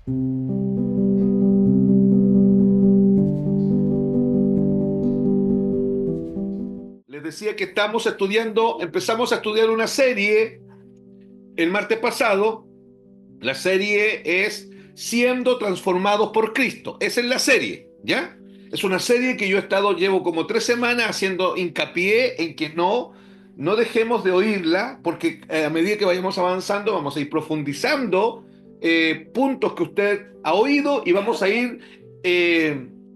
Les decía que empezamos a estudiar una serie el martes pasado. La serie es Siendo transformados por Cristo. Esa es la serie, ¿ya? Es una serie que llevo como 3 semanas haciendo hincapié en que no dejemos de oírla, porque a medida que vayamos avanzando vamos a ir profundizando puntos que usted ha oído y vamos a ir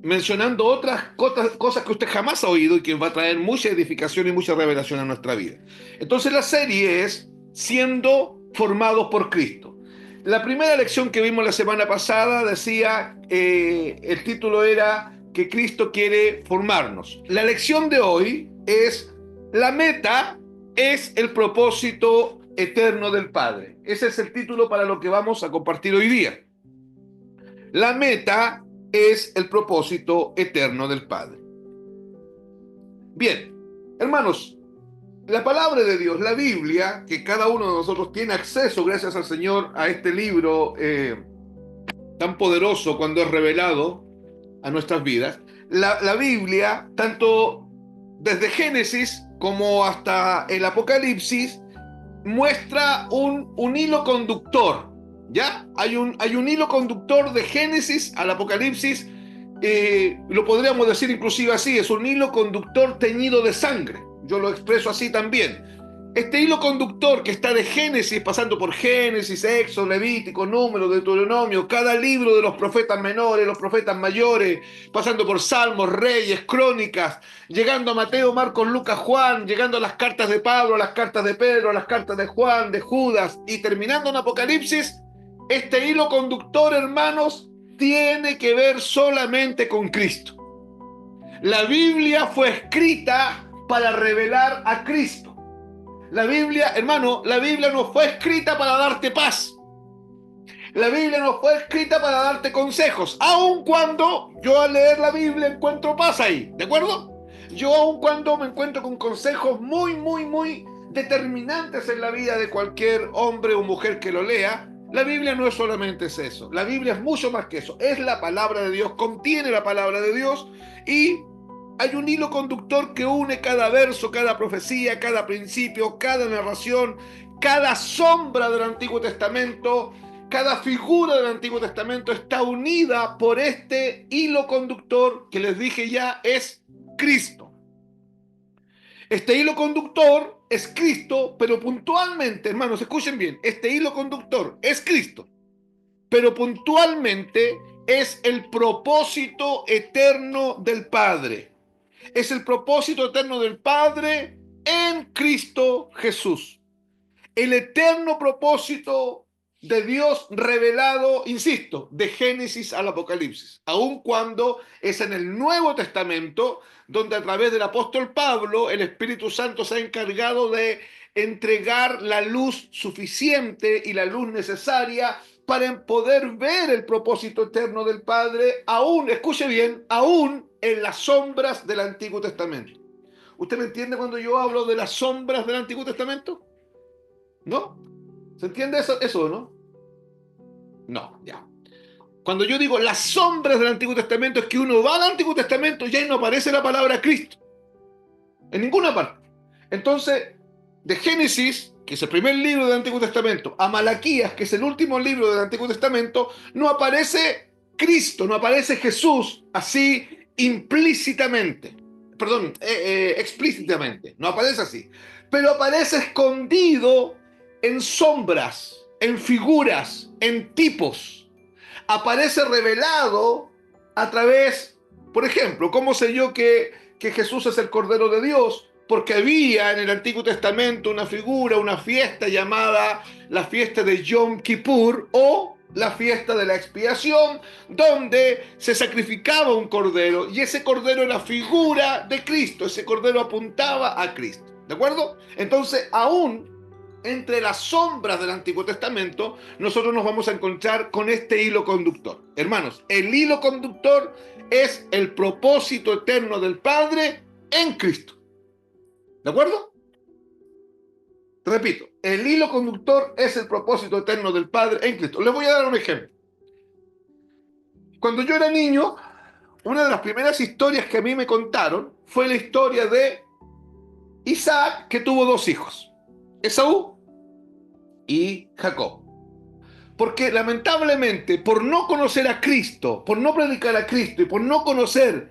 mencionando otras cosas que usted jamás ha oído y que va a traer mucha edificación y mucha revelación a nuestra vida. Entonces la serie es Siendo formados por Cristo. La primera lección que vimos la semana pasada decía, el título era que Cristo quiere formarnos. La lección de hoy es, la meta es el propósito eterno del Padre. Ese es el título para lo que vamos a compartir hoy día. La meta es el propósito eterno del Padre. Bien, hermanos, la palabra de Dios, la Biblia, que cada uno de nosotros tiene acceso, gracias al Señor, a este libro tan poderoso cuando es revelado a nuestras vidas. La Biblia, tanto desde Génesis como hasta el Apocalipsis, muestra un hilo conductor, ¿ya? Hay un hilo conductor de Génesis al Apocalipsis, lo podríamos decir inclusive así, es un hilo conductor teñido de sangre. Yo lo expreso así también. Este hilo conductor que está de Génesis, pasando por Génesis, Éxodo, Levítico, Número, Deuteronomio, cada libro de los profetas menores, los profetas mayores, pasando por Salmos, Reyes, Crónicas, llegando a Mateo, Marcos, Lucas, Juan, llegando a las cartas de Pablo, a las cartas de Pedro, a las cartas de Juan, de Judas, y terminando en Apocalipsis, este hilo conductor, hermanos, tiene que ver solamente con Cristo. La Biblia fue escrita para revelar a Cristo. La Biblia, hermano, la Biblia no fue escrita para darte paz. La Biblia no fue escrita para darte consejos, aun cuando yo al leer la Biblia encuentro paz ahí, ¿de acuerdo? Yo aun cuando me encuentro con consejos muy determinantes en la vida de cualquier hombre o mujer que lo lea, la Biblia no es solamente eso. La Biblia es mucho más que eso. Es la palabra de Dios, contiene la palabra de Dios y hay un hilo conductor que une cada verso, cada profecía, cada principio, cada narración, cada sombra del Antiguo Testamento, cada figura del Antiguo Testamento está unida por este hilo conductor que les dije ya es Cristo. Este hilo conductor es Cristo, pero puntualmente, hermanos, escuchen bien, este hilo conductor es Cristo, pero puntualmente es el propósito eterno del Padre. Es el propósito eterno del Padre en Cristo Jesús. El eterno propósito de Dios revelado, insisto, de Génesis al Apocalipsis, aun cuando es en el Nuevo Testamento, donde a través del apóstol Pablo, el Espíritu Santo se ha encargado de entregar la luz suficiente y la luz necesaria para poder ver el propósito eterno del Padre, aún, escuche bien, aún en las sombras del Antiguo Testamento. ¿Usted me entiende cuando yo hablo de las sombras del Antiguo Testamento? ¿No? ¿Se entiende eso, no? No, ya. Cuando yo digo las sombras del Antiguo Testamento, es que uno va al Antiguo Testamento y ya no aparece la palabra Cristo. En ninguna parte. Entonces, de Génesis, que es el primer libro del Antiguo Testamento, a Malaquías, que es el último libro del Antiguo Testamento, no aparece Cristo, no aparece Jesús así implícitamente. Perdón, explícitamente. No aparece así. Pero aparece escondido en sombras, en figuras, en tipos. Aparece revelado a través, por ejemplo, ¿cómo sé yo que Jesús es el Cordero de Dios? Porque había en el Antiguo Testamento una figura, una fiesta llamada la fiesta de Yom Kippur o la fiesta de la expiación, donde se sacrificaba un cordero y ese cordero era figura de Cristo, ese cordero apuntaba a Cristo, ¿de acuerdo? Entonces, aún entre las sombras del Antiguo Testamento, nosotros nos vamos a encontrar con este hilo conductor. Hermanos, el hilo conductor es el propósito eterno del Padre en Cristo. ¿De acuerdo? Repito, el hilo conductor es el propósito eterno del Padre en Cristo. Les voy a dar un ejemplo. Cuando yo era niño, una de las primeras historias que a mí me contaron fue la historia de Isaac, que tuvo dos hijos, Esaú y Jacob. Porque lamentablemente, por no conocer a Cristo, por no predicar a Cristo y por no conocer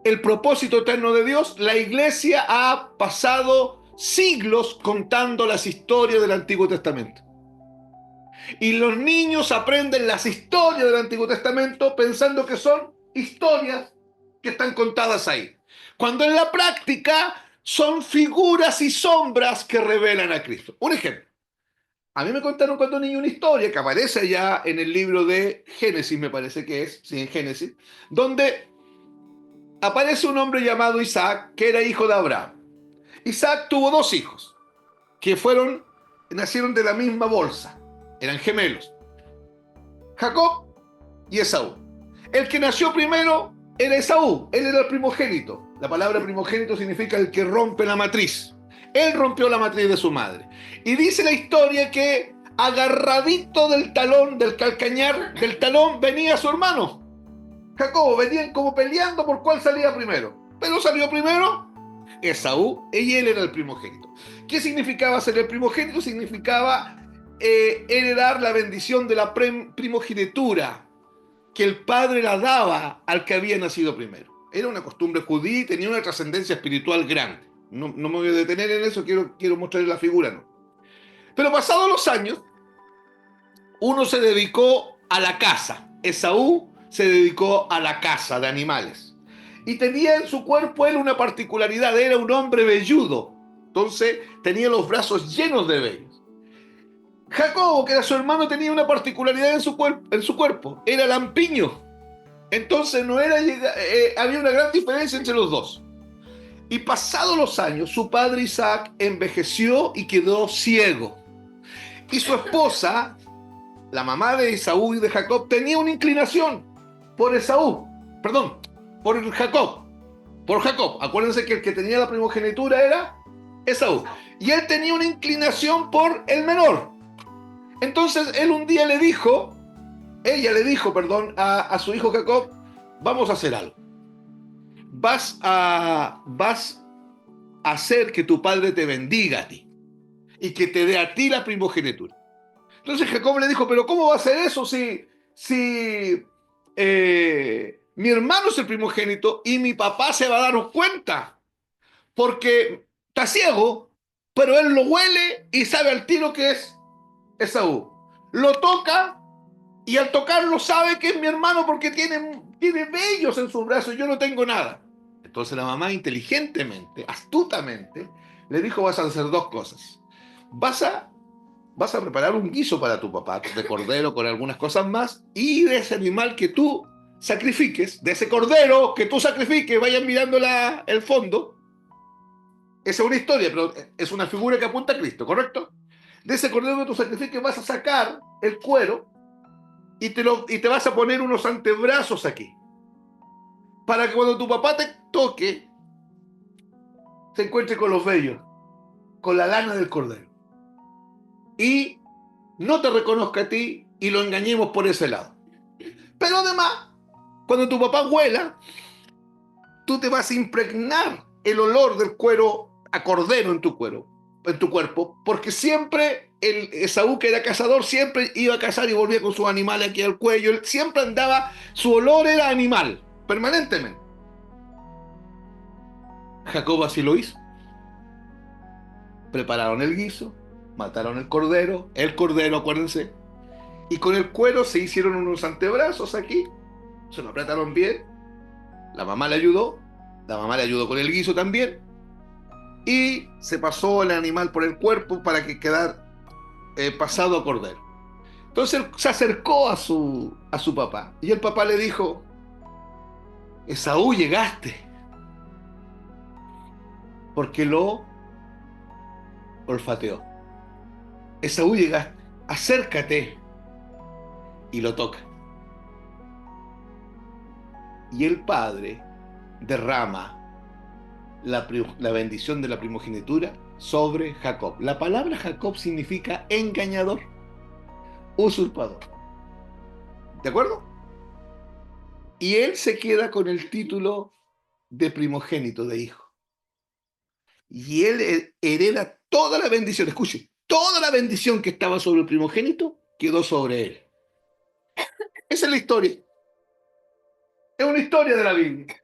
el propósito eterno de Dios, la iglesia ha pasado siglos contando las historias del Antiguo Testamento. Y los niños aprenden las historias del Antiguo Testamento pensando que son historias que están contadas ahí. Cuando en la práctica son figuras y sombras que revelan a Cristo. Un ejemplo. A mí me contaron cuando niño una historia que aparece ya en el libro de Génesis, me parece que es, sí, en Génesis, donde aparece un hombre llamado Isaac, que era hijo de Abraham. Isaac tuvo dos hijos, que nacieron de la misma bolsa, eran gemelos, Jacob y Esaú. El que nació primero era Esaú, él era el primogénito. La palabra primogénito significa el que rompe la matriz. Él rompió la matriz de su madre. Y dice la historia que agarradito del talón, del calcañar, del talón, venía su hermano Jacobo. Venían como peleando por cuál salía primero. Pero salió primero Esaú y él era el primogénito. ¿Qué significaba ser el primogénito? Significaba heredar la bendición de la primogenitura que el padre la daba al que había nacido primero. Era una costumbre judía y tenía una trascendencia espiritual grande. No me voy a detener en eso, quiero mostrarles la figura, ¿no? Pero pasados los años, uno se dedicó a la caza. Esaú se dedicó a la caza de animales. Y tenía en su cuerpo él una particularidad, era un hombre velludo. Entonces tenía los brazos llenos de vellos. Jacobo, que era su hermano, tenía una particularidad en su cuerpo, era lampiño. Entonces había una gran diferencia entre los dos. Y pasados los años, su padre Isaac envejeció y quedó ciego. Y su esposa, la mamá de Esaú y de Jacob, tenía una inclinación por por Jacob. Por Jacob. Acuérdense que el que tenía la primogenitura era Esaú. Y él tenía una inclinación por el menor. Entonces él un día ella le dijo, a su hijo Jacob, vamos a hacer algo. Vas a hacer que tu padre te bendiga a ti y que te dé a ti la primogenitura. Entonces Jacob le dijo, pero ¿cómo va a ser eso si mi hermano es el primogénito y mi papá se va a dar cuenta? Porque está ciego, pero él lo huele y sabe al tiro que es Esaú. Lo toca y al tocarlo sabe que es mi hermano porque tiene vellos en sus brazos y yo no tengo nada. Entonces la mamá inteligentemente, astutamente, le dijo, vas a hacer dos cosas. Vas a preparar un guiso para tu papá, de cordero con algunas cosas más, y de ese animal que tú sacrifiques, de ese cordero que tú sacrifiques, vayan mirando el fondo. Esa es una historia, pero es una figura que apunta a Cristo, ¿correcto? De ese cordero que tú sacrifiques vas a sacar el cuero y te vas a poner unos antebrazos aquí, para que cuando tu papá te toque, se encuentre con los vellos, con la lana del cordero. Y no te reconozca a ti y lo engañemos por ese lado. Pero además, cuando tu papá huela, tú te vas a impregnar el olor del cuero a cordero en tu cuerpo, porque siempre el Esaú, que era cazador, siempre iba a cazar y volvía con sus animales aquí al cuello. Él siempre andaba, su olor era animal, permanentemente. Jacob así lo hizo. Prepararon el guiso, mataron el cordero, acuérdense, y con el cuero se hicieron unos antebrazos aquí, se lo apretaron bien, la mamá le ayudó con el guiso también, y se pasó el animal por el cuerpo para que quedara pasado a cordero. Entonces él se acercó a su papá, y el papá le dijo, Esaú, llegaste, porque lo olfateó. Esaú, llegaste, acércate, y lo toca. Y el padre derrama la bendición de la primogenitura sobre Jacob. La palabra Jacob significa engañador, usurpador. ¿De acuerdo? Y él se queda con el título de primogénito, de hijo. Y él hereda toda la bendición. Escuche, toda la bendición que estaba sobre el primogénito quedó sobre él. Esa es la historia. Es una historia de la Biblia.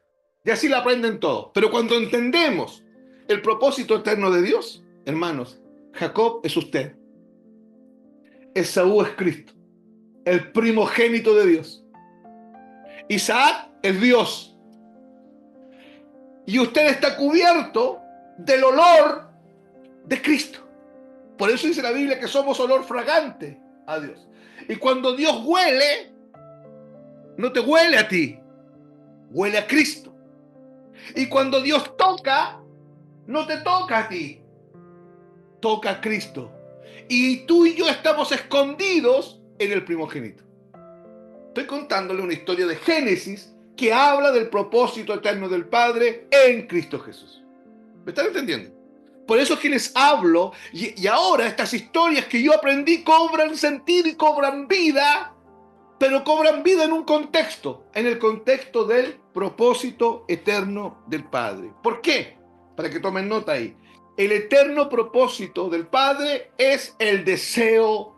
Y así la aprenden todos. Pero cuando entendemos el propósito eterno de Dios, hermanos, Jacob es usted. Esaú es Cristo, el primogénito de Dios. Isaac es Dios. Y usted está cubierto del olor de Cristo. Por eso dice la Biblia que somos olor fragante a Dios. Y cuando Dios huele, no te huele a ti, huele a Cristo. Y cuando Dios toca, no te toca a ti, toca a Cristo. Y tú y yo estamos escondidos en el primogénito. Estoy contándole una historia de Génesis que habla del propósito eterno del Padre en Cristo Jesús. ¿Me están entendiendo? Por eso es que les hablo y ahora estas historias que yo aprendí cobran sentido y cobran vida, pero cobran vida en un contexto, en el contexto del propósito eterno del Padre. ¿Por qué? Para que tomen nota ahí. El eterno propósito del Padre es el deseo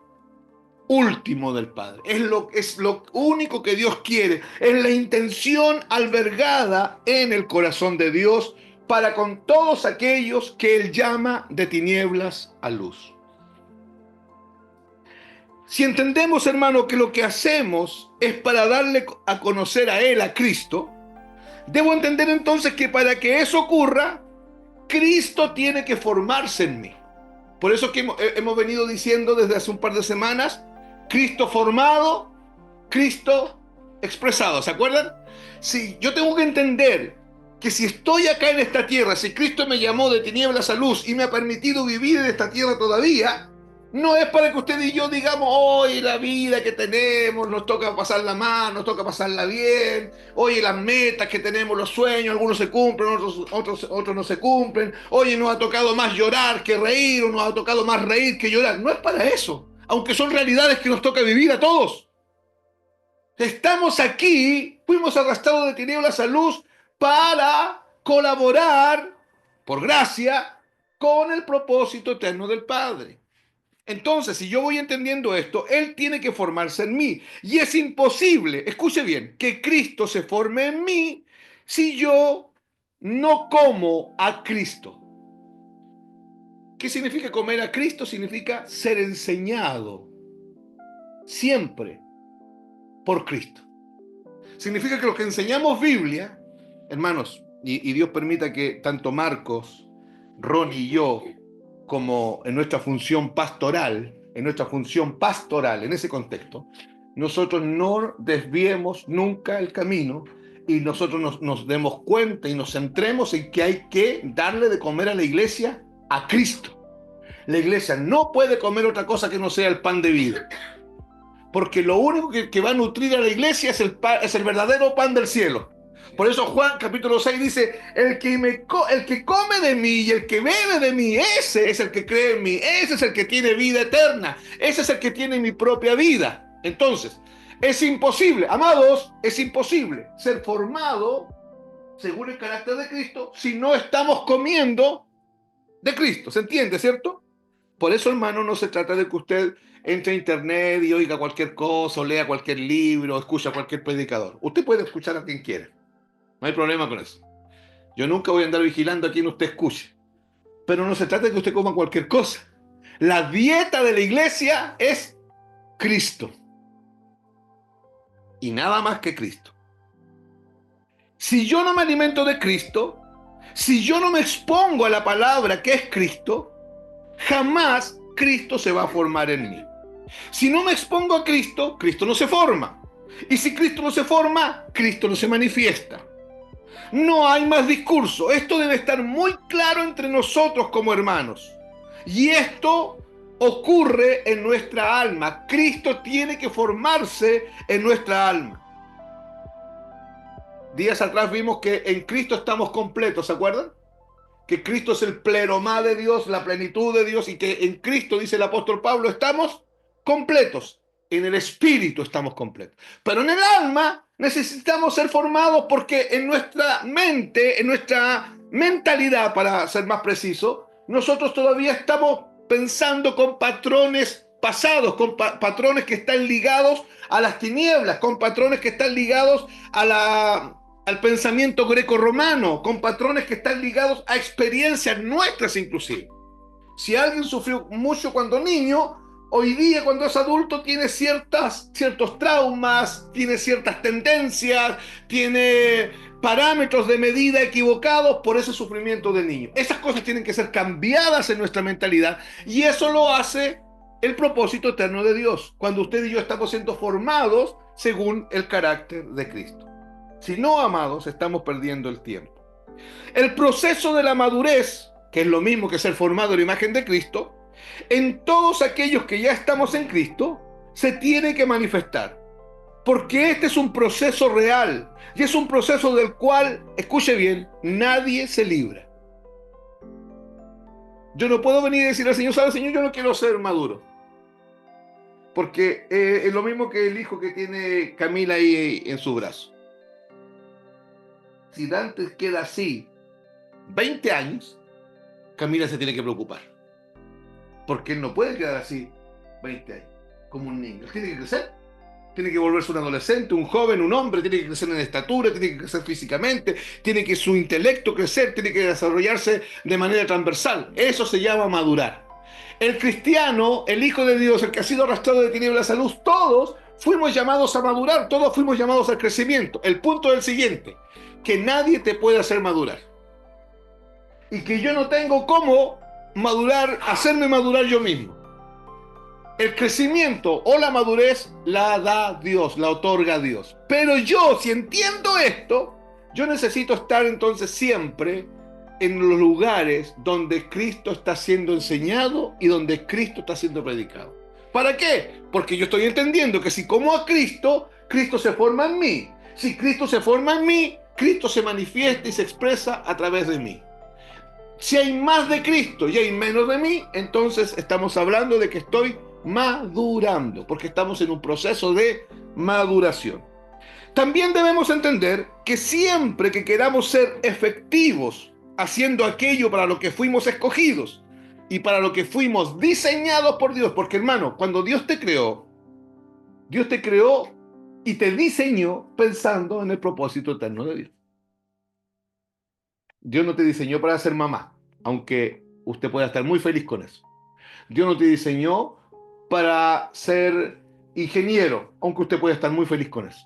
último del Padre. Es lo único que Dios quiere. Es la intención albergada en el corazón de Dios para con todos aquellos que Él llama de tinieblas a luz. Si entendemos, hermano, que lo que hacemos es para darle a conocer a Él, a Cristo, debo entender entonces que para que eso ocurra, Cristo tiene que formarse en mí. Por eso que hemos venido diciendo desde hace un par de semanas, Cristo formado, Cristo expresado. ¿Se acuerdan? Si yo tengo que entender que si estoy acá en esta tierra, si Cristo me llamó de tinieblas a luz y me ha permitido vivir en esta tierra todavía, no es para que usted y yo digamos, hoy la vida que tenemos, nos toca pasarla mal, nos toca pasarla bien, oye, las metas que tenemos, los sueños, algunos se cumplen, otros no se cumplen, oye, nos ha tocado más llorar que reír, o nos ha tocado más reír que llorar. No es para eso, aunque son realidades que nos toca vivir a todos. Estamos aquí, fuimos arrastrados de tinieblas a luz para colaborar, por gracia, con el propósito eterno del Padre. Entonces, si yo voy entendiendo esto, Él tiene que formarse en mí. Y es imposible, escuche bien, que Cristo se forme en mí si yo no como a Cristo. ¿Qué significa comer a Cristo? Significa ser enseñado siempre por Cristo. Significa que los que enseñamos Biblia, hermanos, y Dios permita que tanto Marcos, Ronnie y yo, como en nuestra función pastoral, en ese contexto, nosotros no desviemos nunca el camino y nosotros nos demos cuenta y nos centremos en que hay que darle de comer a la iglesia a Cristo. La iglesia no puede comer otra cosa que no sea el pan de vida. Porque lo único que va a nutrir a la iglesia es el verdadero pan del cielo. Por eso Juan capítulo 6 dice, el que come de mí y el que bebe de mí, ese es el que cree en mí, ese es el que tiene vida eterna, ese es el que tiene mi propia vida. Entonces, es imposible, amados, es imposible ser formado según el carácter de Cristo si no estamos comiendo de Cristo. ¿Se entiende, cierto? Por eso, hermano, no se trata de que usted entre a internet y oiga cualquier cosa, o lea cualquier libro, o escucha a cualquier predicador. Usted puede escuchar a quien quiera. No hay problema con eso. Yo nunca voy a andar vigilando a quien usted escuche. Pero no se trata de que usted coma cualquier cosa. La dieta de la iglesia es Cristo. Y nada más que Cristo. Si yo no me alimento de Cristo, si yo no me expongo a la palabra que es Cristo, jamás Cristo se va a formar en mí. Si no me expongo a Cristo, Cristo no se forma. Y si Cristo no se forma, Cristo no se manifiesta. No hay más discurso. Esto debe estar muy claro entre nosotros como hermanos. Y esto ocurre en nuestra alma. Cristo tiene que formarse en nuestra alma. Días atrás vimos que en Cristo estamos completos, ¿se acuerdan? Que Cristo es el pleromá de Dios, la plenitud de Dios, y que en Cristo, dice el apóstol Pablo, estamos completos. En el espíritu estamos completos. Pero en el alma necesitamos ser formados porque en nuestra mente, en nuestra mentalidad, para ser más preciso, nosotros todavía estamos pensando con patrones pasados, con patrones que están ligados a las tinieblas, con patrones que están ligados al pensamiento greco-romano, con patrones que están ligados a experiencias nuestras inclusive. Si alguien sufrió mucho cuando niño, hoy día cuando es adulto tiene ciertos traumas, tiene ciertas tendencias, tiene parámetros de medida equivocados por ese sufrimiento del niño. Esas cosas tienen que ser cambiadas en nuestra mentalidad y eso lo hace el propósito eterno de Dios, cuando usted y yo estamos siendo formados según el carácter de Cristo. Si no, amados, estamos perdiendo el tiempo. El proceso de la madurez, que es lo mismo que ser formado en la imagen de Cristo, en todos aquellos que ya estamos en Cristo, se tiene que manifestar. Porque este es un proceso real y es un proceso del cual, escuche bien, nadie se libra. Yo no puedo venir y decir al Señor, ¿sabe, Señor? Yo no quiero ser maduro. Porque es lo mismo que el hijo que tiene Camila ahí en su brazo. Si Dante queda así 20 años, Camila se tiene que preocupar. Porque él no puede quedar así 20 años, como un niño. Él tiene que crecer. Tiene que volverse un adolescente, un joven, un hombre, tiene que crecer en estatura, tiene que crecer físicamente, tiene que su intelecto crecer, tiene que desarrollarse de manera transversal. Eso se llama madurar. El cristiano, el Hijo de Dios, el que ha sido arrastrado de tinieblas a luz, todos fuimos llamados a madurar, todos fuimos llamados al crecimiento. El punto es el siguiente, que nadie te puede hacer madurar. Y que yo no tengo cómo madurar, hacerme madurar yo mismo. El crecimiento o la madurez la da Dios, la otorga Dios. Pero yo, si entiendo esto, yo necesito estar entonces siempre en los lugares donde Cristo está siendo enseñado y donde Cristo está siendo predicado. ¿Para qué? Porque yo estoy entendiendo que si como a Cristo, Cristo se forma en mí. Si Cristo se forma en mí, Cristo se manifiesta y se expresa a través de mí. Si hay más de Cristo y hay menos de mí, entonces estamos hablando de que estoy madurando, porque estamos en un proceso de maduración. También debemos entender que siempre que queramos ser efectivos haciendo aquello para lo que fuimos escogidos y para lo que fuimos diseñados por Dios, porque hermano, cuando Dios te creó y te diseñó pensando en el propósito eterno de Dios. Dios no te diseñó para ser mamá, aunque usted pueda estar muy feliz con eso. Dios no te diseñó para ser ingeniero, aunque usted pueda estar muy feliz con eso.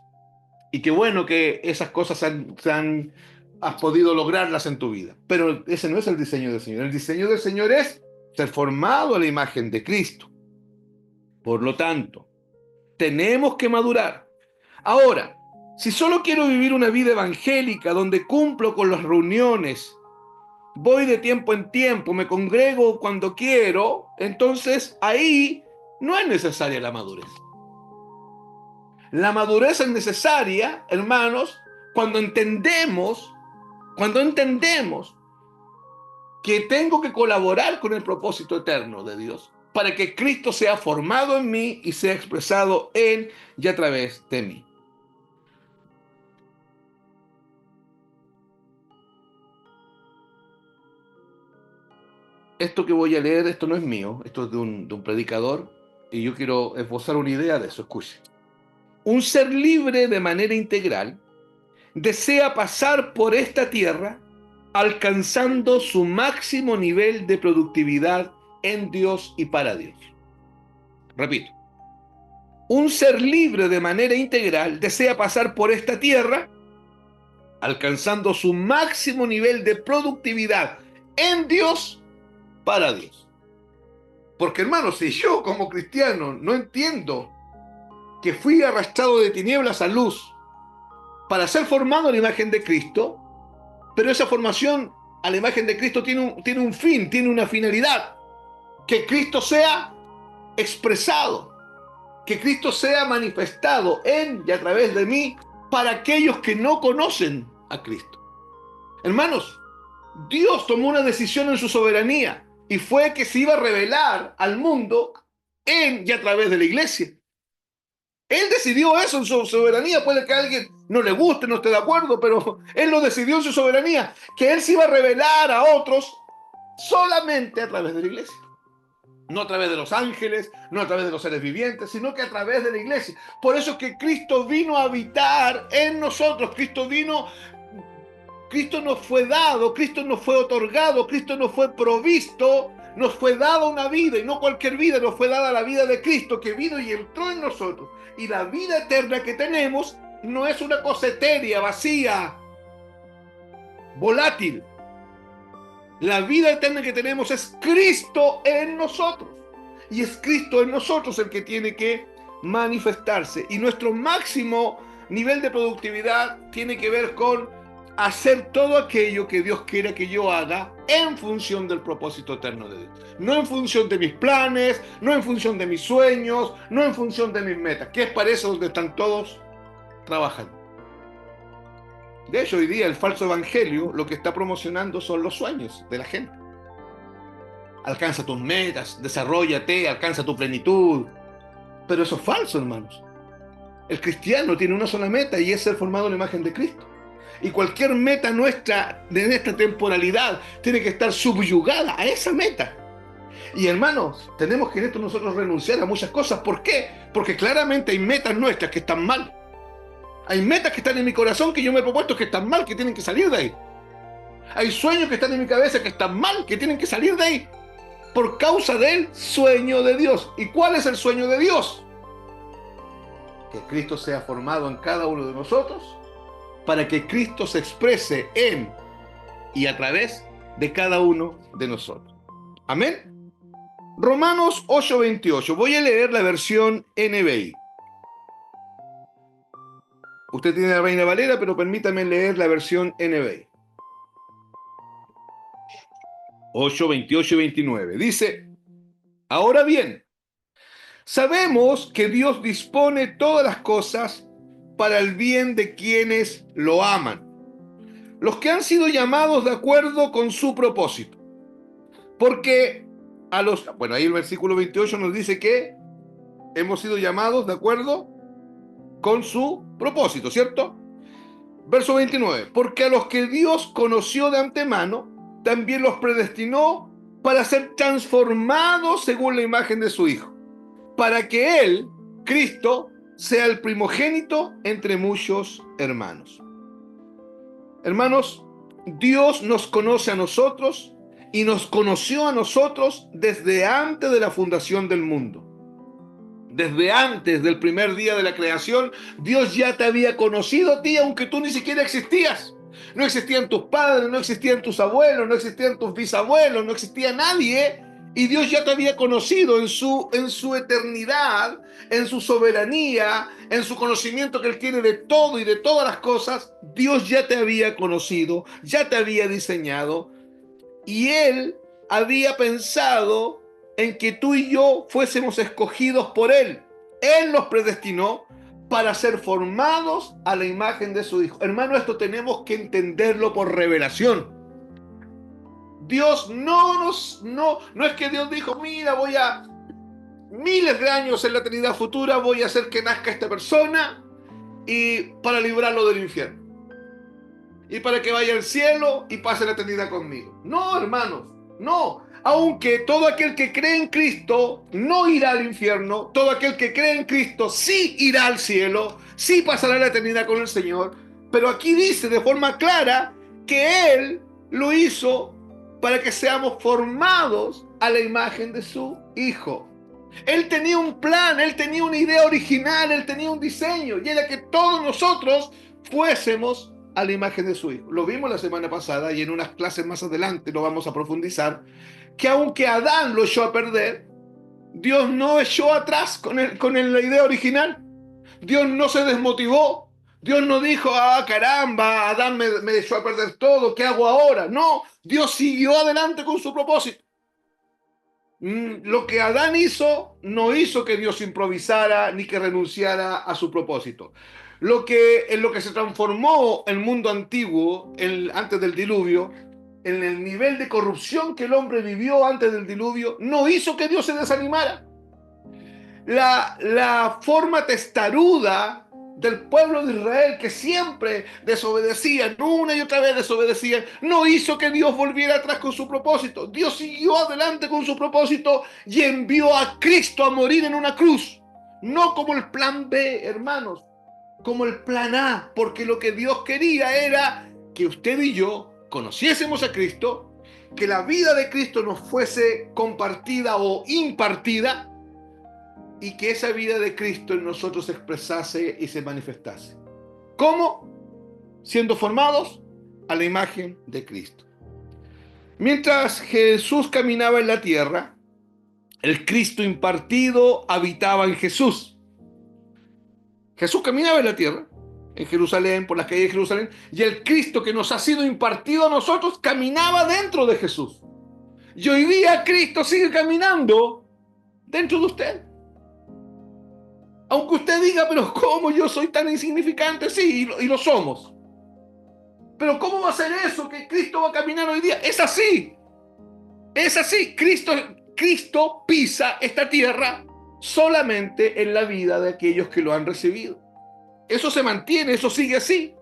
Y qué bueno que esas cosas has podido lograrlas en tu vida. Pero ese no es el diseño del Señor. El diseño del Señor es ser formado a la imagen de Cristo. Por lo tanto, tenemos que madurar. Ahora, si solo quiero vivir una vida evangélica donde cumplo con las reuniones, voy de tiempo en tiempo, me congrego cuando quiero, entonces ahí no es necesaria la madurez. La madurez es necesaria, hermanos, cuando entendemos que tengo que colaborar con el propósito eterno de Dios para que Cristo sea formado en mí y sea expresado en y a través de mí. Esto que voy a leer, esto no es mío, esto es de un predicador y yo quiero esbozar una idea de eso, escuche. Un ser libre de manera integral desea pasar por esta tierra alcanzando su máximo nivel de productividad en Dios y para Dios. Repito, un ser libre de manera integral desea pasar por esta tierra alcanzando su máximo nivel de productividad en Dios para Dios. Porque hermanos, si yo como cristiano no entiendo que fui arrastrado de tinieblas a luz para ser formado a la imagen de Cristo, pero esa formación a la imagen de Cristo tiene un fin, tiene una finalidad, que Cristo sea expresado, que Cristo sea manifestado en y a través de mí para aquellos que no conocen a Cristo. Hermanos, Dios tomó una decisión en su soberanía y fue que se iba a revelar al mundo en y a través de la iglesia. Él decidió eso en su soberanía. Puede que a alguien no le guste, no esté de acuerdo, pero Él lo decidió en su soberanía, que Él se iba a revelar a otros solamente a través de la iglesia. No a través de los ángeles, no a través de los seres vivientes, sino que a través de la iglesia. Por eso es que Cristo vino a habitar en nosotros. Cristo nos fue dado, Cristo nos fue otorgado, Cristo nos fue provisto, nos fue dada una vida, y no cualquier vida, nos fue dada la vida de Cristo, que vino y entró en nosotros. Y la vida eterna que tenemos no es una cosa etérea, vacía, volátil. La vida eterna que tenemos es Cristo en nosotros. Y es Cristo en nosotros el que tiene que manifestarse. Y nuestro máximo nivel de productividad tiene que ver con hacer todo aquello que Dios quiera que yo haga en función del propósito eterno de Dios. No en función de mis planes, no en función de mis sueños, no en función de mis metas, que es para eso donde están todos trabajando. De hecho, hoy día el falso evangelio lo que está promocionando son los sueños de la gente. Alcanza tus metas, desarróllate, alcanza tu plenitud. Pero eso es falso, hermanos. El cristiano tiene una sola meta y es ser formado en la imagen de Cristo. Y cualquier meta nuestra en esta temporalidad tiene que estar subyugada a esa meta. Y hermanos, tenemos que en esto nosotros renunciar a muchas cosas. ¿Por qué? Porque claramente hay metas nuestras que están mal. Hay metas que están en mi corazón que yo me he propuesto que están mal, que tienen que salir de ahí. Hay sueños que están en mi cabeza que están mal, que tienen que salir de ahí. Por causa del sueño de Dios. ¿Y cuál es el sueño de Dios? Que Cristo sea formado en cada uno de nosotros, para que Cristo se exprese en y a través de cada uno de nosotros. Amén. Romanos 8:28. Voy a leer la versión NBI. Usted tiene la Reina Valera, pero permítame leer la versión NBI. 8, 28 y 29. Dice: ahora bien, sabemos que Dios dispone todas las cosas para el bien de quienes lo aman, los que han sido llamados de acuerdo con su propósito. Porque bueno, ahí el versículo 28 nos dice que hemos sido llamados de acuerdo con su propósito, ¿cierto? Verso 29. Porque a los que Dios conoció de antemano, también los predestinó para ser transformados según la imagen de su Hijo, para que Él, Cristo, sea el primogénito entre muchos hermanos. Hermanos, Dios nos conoce a nosotros y nos conoció a nosotros desde antes de la fundación del mundo. Desde antes del primer día de la creación, Dios ya te había conocido a ti, aunque tú ni siquiera existías. No existían tus padres, no existían tus abuelos, no existían tus bisabuelos, no existía nadie. Y Dios ya te había conocido en su eternidad, en su soberanía, en su conocimiento que Él tiene de todo y de todas las cosas. Dios ya te había conocido, ya te había diseñado. Y Él había pensado en que tú y yo fuésemos escogidos por Él. Él nos predestinó para ser formados a la imagen de su Hijo. Hermano, esto tenemos que entenderlo por revelación. Dios no es que Dios dijo: mira, voy a miles de años en la eternidad futura, voy a hacer que nazca esta persona y para librarlo del infierno. Y para que vaya al cielo y pase la eternidad conmigo. No, hermanos, no. Aunque todo aquel que cree en Cristo no irá al infierno, todo aquel que cree en Cristo sí irá al cielo, sí pasará la eternidad con el Señor. Pero aquí dice de forma clara que Él lo hizo para que seamos formados a la imagen de su Hijo. Él tenía un plan, Él tenía una idea original, Él tenía un diseño, y era que todos nosotros fuésemos a la imagen de su Hijo. Lo vimos la semana pasada y en unas clases más adelante lo vamos a profundizar, que aunque Adán lo echó a perder, Dios no echó atrás con la idea original. Dios no se desmotivó. Dios no dijo: ah, caramba, Adán me echó a perder todo, ¿qué hago ahora? No, Dios siguió adelante con su propósito. Lo que Adán hizo no hizo que Dios improvisara ni que renunciara a su propósito. En lo que se transformó el mundo antiguo, antes del diluvio, en el nivel de corrupción que el hombre vivió antes del diluvio, no hizo que Dios se desanimara. la forma testaruda del pueblo de Israel, que siempre desobedecían, una y otra vez desobedecían, no hizo que Dios volviera atrás con su propósito. Dios siguió adelante con su propósito y envió a Cristo a morir en una cruz. No como el plan B, hermanos, como el plan A, porque lo que Dios quería era que usted y yo conociésemos a Cristo, que la vida de Cristo nos fuese compartida o impartida, y que esa vida de Cristo en nosotros se expresase y se manifestase. ¿Cómo? Siendo formados a la imagen de Cristo. Mientras Jesús caminaba en la tierra, el Cristo impartido habitaba en Jesús. Jesús caminaba en la tierra, en Jerusalén, por las calles de Jerusalén, y el Cristo que nos ha sido impartido a nosotros caminaba dentro de Jesús. Y hoy día Cristo sigue caminando dentro de usted. Aunque usted diga, pero ¿cómo yo soy tan insignificante? Sí, y lo somos. Pero ¿cómo va a ser eso que Cristo va a caminar hoy día? Es así. Es así. Cristo pisa esta tierra solamente en la vida de aquellos que lo han recibido. Eso se mantiene, eso sigue así.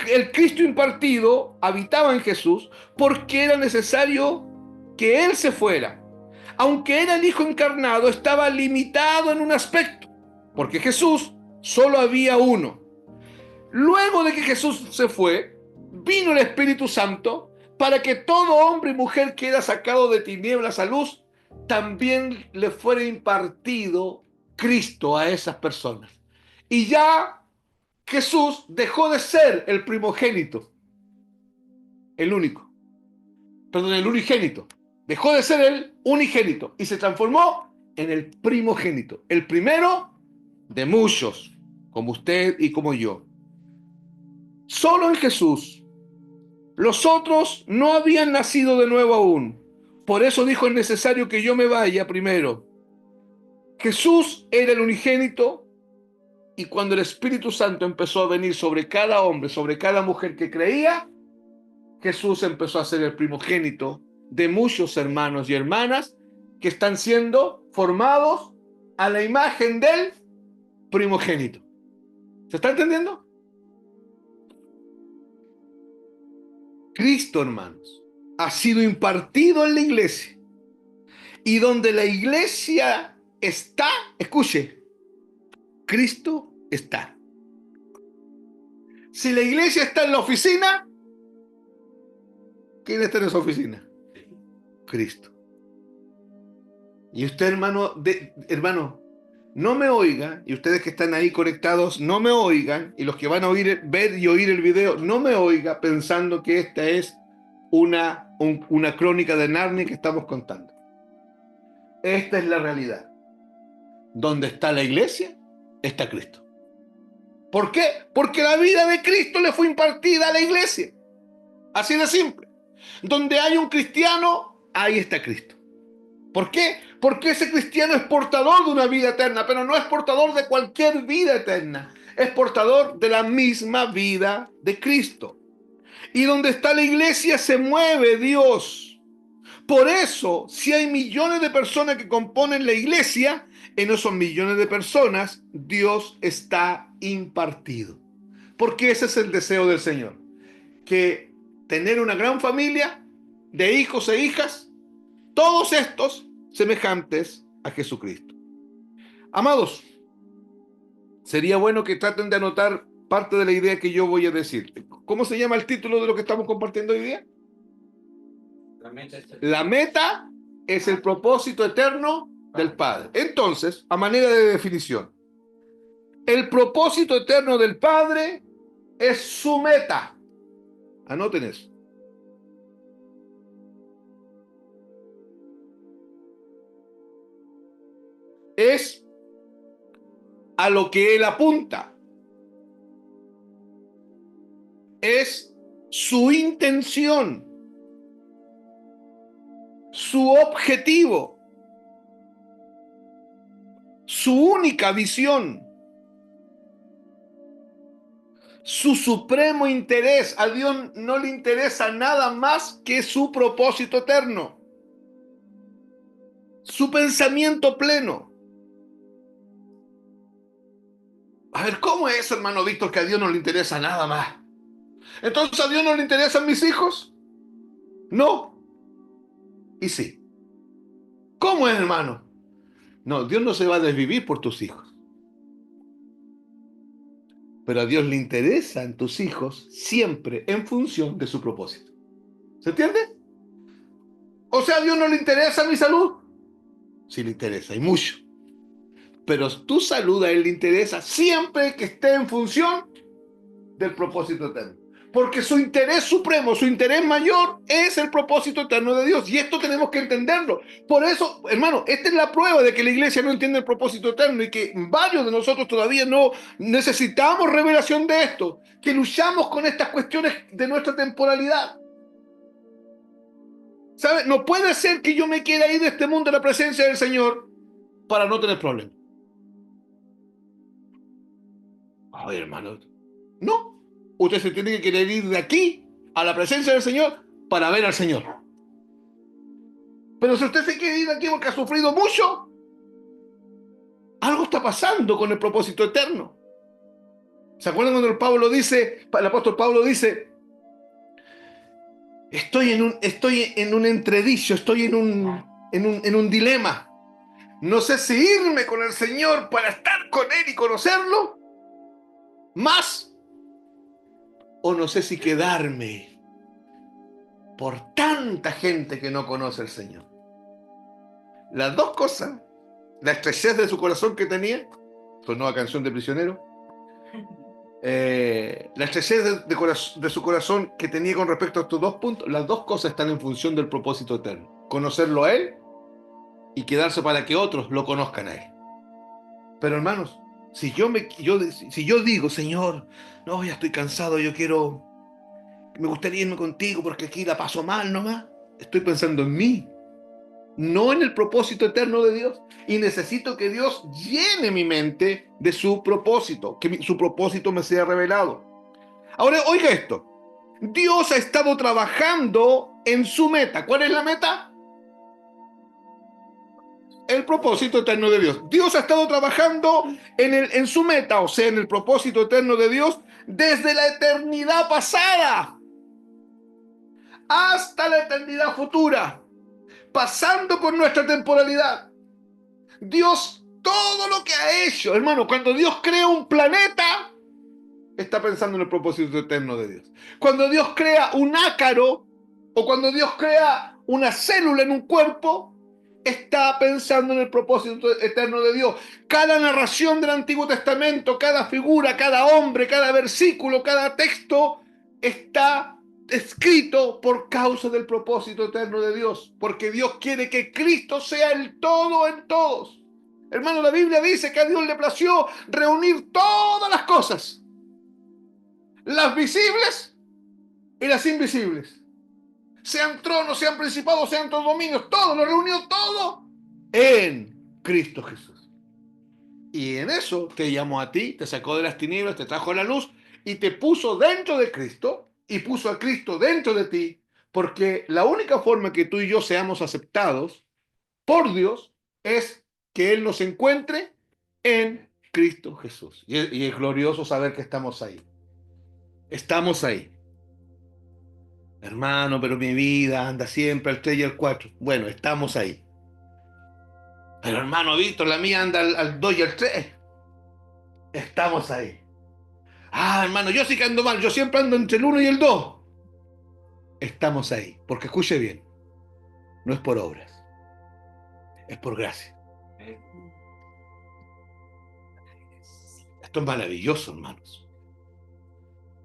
El Cristo impartido habitaba en Jesús porque era necesario que Él se fuera. Aunque era el Hijo encarnado, estaba limitado en un aspecto, porque Jesús solo había uno. Luego de que Jesús se fue, vino el Espíritu Santo para que todo hombre y mujer que era sacado de tinieblas a luz, también le fuera impartido Cristo a esas personas. Y ya Jesús dejó de ser el primogénito, el único, perdón, el unigénito. Dejó de ser el unigénito y se transformó en el primogénito, el primero de muchos, como usted y como yo. Solo en Jesús. Los otros no habían nacido de nuevo aún. Por eso dijo: es necesario que yo me vaya primero. Jesús era el unigénito, y cuando el Espíritu Santo empezó a venir sobre cada hombre, sobre cada mujer que creía, Jesús empezó a ser el primogénito de muchos hermanos y hermanas que están siendo formados a la imagen del primogénito. ¿Se está entendiendo? Cristo, hermanos, ha sido impartido en la iglesia. Y donde la iglesia está, escuche, Cristo está. Si la iglesia está en la oficina, ¿quién está en esa oficina? Cristo. Y usted, hermano, no me oiga, y ustedes que están ahí conectados, no me oigan, y los que van a ver y oír el video, no me oiga pensando que esta es una crónica de Narnia que estamos contando. Esta es la realidad. Donde está la iglesia, está Cristo. ¿Por qué? Porque la vida de Cristo le fue impartida a la iglesia. Así de simple. Donde hay un cristiano, ahí está Cristo. ¿Por qué? Porque ese cristiano es portador de una vida eterna, pero no es portador de cualquier vida eterna. Es portador de la misma vida de Cristo. Y donde está la iglesia se mueve Dios. Por eso, si hay millones de personas que componen la iglesia, en esos millones de personas Dios está impartido. Porque ese es el deseo del Señor. Que tener una gran familia de hijos e hijas, todos estos semejantes a Jesucristo. Amados, sería bueno que traten de anotar parte de la idea que yo voy a decir. ¿Cómo se llama el título de lo que estamos compartiendo hoy día? La meta es el propósito eterno del Padre. Entonces, a manera de definición, el propósito eterno del Padre es su meta. Anoten eso. Es a lo que Él apunta. Es su intención, su objetivo, su única visión, su supremo interés. A Dios no le interesa nada más que su propósito eterno, su pensamiento pleno. A ver, ¿cómo es, hermano Víctor, que a Dios no le interesa nada más? Entonces, ¿a Dios no le interesan mis hijos? No. Y sí. ¿Cómo es, hermano? No, Dios no se va a desvivir por tus hijos. Pero a Dios le interesan tus hijos siempre en función de su propósito. ¿Se entiende? O sea, ¿a Dios no le interesa mi salud? Sí le interesa, y mucho. Pero tu salud a Él le interesa siempre que esté en función del propósito eterno. Porque su interés supremo, su interés mayor es el propósito eterno de Dios. Y esto tenemos que entenderlo. Por eso, hermano, esta es la prueba de que la iglesia no entiende el propósito eterno y que varios de nosotros todavía no necesitamos revelación de esto. Que luchamos con estas cuestiones de nuestra temporalidad. ¿Sabe? No puede ser que yo me quiera ir de este mundo a la presencia del Señor para no tener problemas. Ay, hermano. No. Usted se tiene que querer ir de aquí a la presencia del Señor para ver al Señor. Pero si usted se quiere ir de aquí porque ha sufrido mucho, algo está pasando con el propósito eterno. ¿Se acuerdan cuando el apóstol Pablo dice, estoy en un entredicho, estoy en un dilema? No sé si irme con el Señor para estar con Él y conocerlo más, o no sé si quedarme por tanta gente que no conoce al Señor. Las dos cosas, la estrechez de su corazón que tenía, su nueva canción de Prisionero, la estrechez de su corazón que tenía con respecto a estos dos puntos, las dos cosas están en función del propósito eterno. Conocerlo a Él y quedarse para que otros lo conozcan a Él. Pero hermanos, si yo digo, Señor, no, ya estoy cansado, me gustaría irme contigo porque aquí la paso mal nomás, estoy pensando en mí, no en el propósito eterno de Dios. Y necesito que Dios llene mi mente de su propósito, que su propósito me sea revelado. Ahora, oiga esto. Dios ha estado trabajando en su meta. ¿Cuál es la meta? El propósito eterno de Dios. Dios ha estado trabajando en su meta, o sea, en el propósito eterno de Dios, desde la eternidad pasada hasta la eternidad futura, pasando por nuestra temporalidad. Dios, todo lo que ha hecho, hermano, cuando Dios crea un planeta, está pensando en el propósito eterno de Dios. Cuando Dios crea un ácaro, o cuando Dios crea una célula en un cuerpo, está pensando en el propósito eterno de Dios. Cada narración del Antiguo Testamento, cada figura, cada hombre, cada versículo, cada texto, está escrito por causa del propósito eterno de Dios, porque Dios quiere que Cristo sea el todo en todos. Hermano, la Biblia dice que a Dios le plació reunir todas las cosas, las visibles y las invisibles, sean tronos, sean principados, sean todos dominios, todo, lo reunió todo en Cristo Jesús. Y en eso te llamó a ti, te sacó de las tinieblas, te trajo a la luz y te puso dentro de Cristo y puso a Cristo dentro de ti, porque la única forma que tú y yo seamos aceptados por Dios es que Él nos encuentre en Cristo Jesús. Y es glorioso saber que estamos ahí. Estamos ahí. Hermano, pero mi vida anda siempre al 3 y al 4. Bueno, estamos ahí. Pero hermano Víctor, la mía anda al 2 y al 3. Estamos ahí. Ah, hermano, yo sí que ando mal. Yo siempre ando entre el 1 y el 2. Estamos ahí. Porque escuche bien. No es por obras. Es por gracia. Esto es maravilloso, hermanos.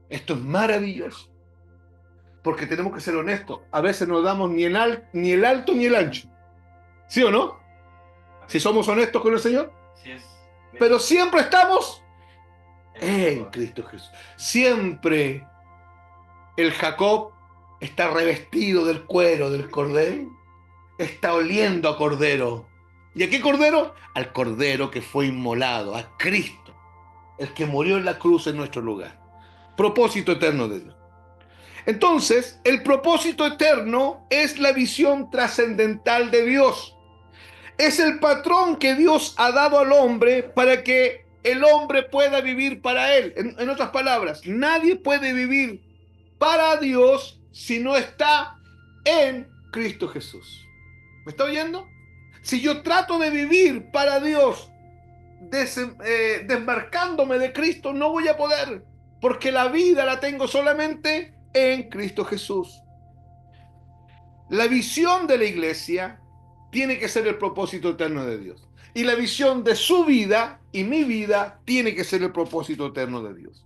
Esto es maravilloso. Porque tenemos que ser honestos. A veces no damos ni el alto ni el ancho. ¿Sí o no? Si somos honestos con el Señor. Sí es. Pero siempre estamos en Cristo Jesús. Siempre el Jacob está revestido del cuero del cordero. Está oliendo a cordero. ¿Y a qué cordero? Al cordero que fue inmolado, a Cristo, el que murió en la cruz en nuestro lugar. Propósito eterno de Dios. Entonces, el propósito eterno es la visión trascendental de Dios. Es el patrón que Dios ha dado al hombre para que el hombre pueda vivir para él. En otras palabras, nadie puede vivir para Dios si no está en Cristo Jesús. ¿Me está oyendo? Si yo trato de vivir para Dios desmarcándome de Cristo, no voy a poder, porque la vida la tengo solamente en Cristo Jesús. La visión de la iglesia tiene que ser el propósito eterno de Dios. Y la visión de su vida y mi vida tiene que ser el propósito eterno de Dios.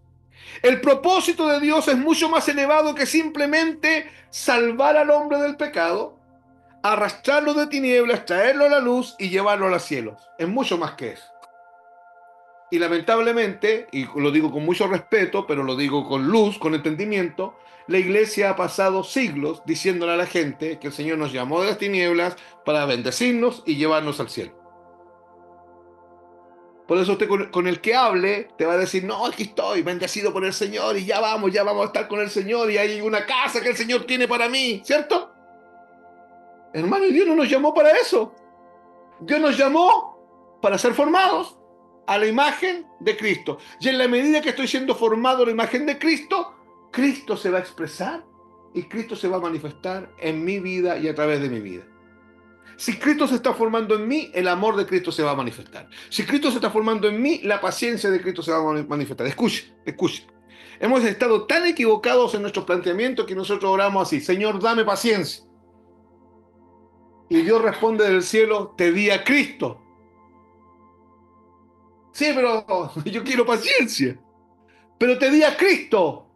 El propósito de Dios es mucho más elevado que simplemente salvar al hombre del pecado, arrastrarlo de tinieblas, traerlo a la luz y llevarlo a los cielos. Es mucho más que eso. Y lamentablemente, y lo digo con mucho respeto, pero lo digo con luz, con entendimiento, la iglesia ha pasado siglos diciéndole a la gente que el Señor nos llamó de las tinieblas para bendecirnos y llevarnos al cielo. Por eso usted con el que hable te va a decir, no, aquí estoy, bendecido por el Señor y ya vamos a estar con el Señor y hay una casa que el Señor tiene para mí, ¿cierto? Hermano, y Dios no nos llamó para eso. Dios nos llamó para ser formados a la imagen de Cristo. Y en la medida que estoy siendo formado a la imagen de Cristo, Cristo se va a expresar y Cristo se va a manifestar en mi vida y a través de mi vida. Si Cristo se está formando en mí, el amor de Cristo se va a manifestar. Si Cristo se está formando en mí, la paciencia de Cristo se va a manifestar. Escuche, escuche. Hemos estado tan equivocados en nuestros planteamientos que nosotros oramos así: Señor, dame paciencia. Y Dios responde del cielo: te di a Cristo. Sí, pero yo quiero paciencia. Pero te di a Cristo.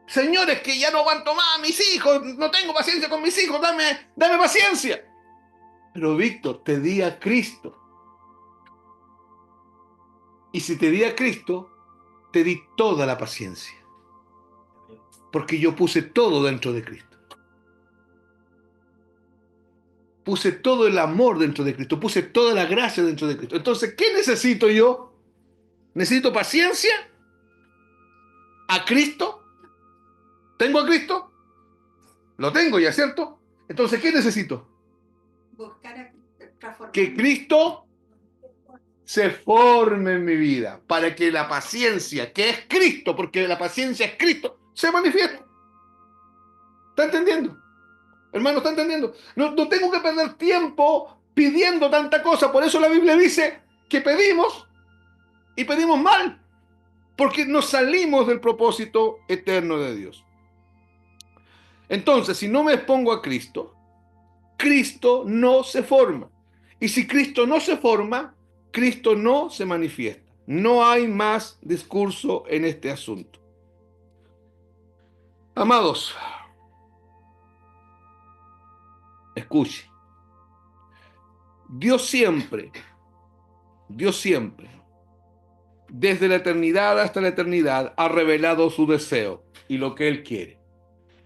Señores, que ya no aguanto más a mis hijos, no tengo paciencia con mis hijos, dame paciencia. Pero Víctor, te di a Cristo. Y si te di a Cristo, te di toda la paciencia. Porque yo puse todo dentro de Cristo. Puse todo el amor dentro de Cristo, puse toda la gracia dentro de Cristo. Entonces, ¿qué necesito yo? ¿Necesito paciencia? ¿A Cristo? ¿Tengo a Cristo? Lo tengo ya, ¿cierto? Entonces, ¿qué necesito? Que Cristo se forme en mi vida, para que la paciencia, que es Cristo, porque la paciencia es Cristo, se manifieste. ¿Está entendiendo? Hermano, ¿está entendiendo? No tengo que perder tiempo pidiendo tanta cosa. Por eso la Biblia dice que pedimos y pedimos mal, porque nos salimos del propósito eterno de Dios. Entonces, si no me expongo a Cristo, Cristo no se forma. Y si Cristo no se forma, Cristo no se manifiesta. No hay más discurso en este asunto. Amados, escuche. Dios siempre, desde la eternidad hasta la eternidad, ha revelado su deseo y lo que Él quiere.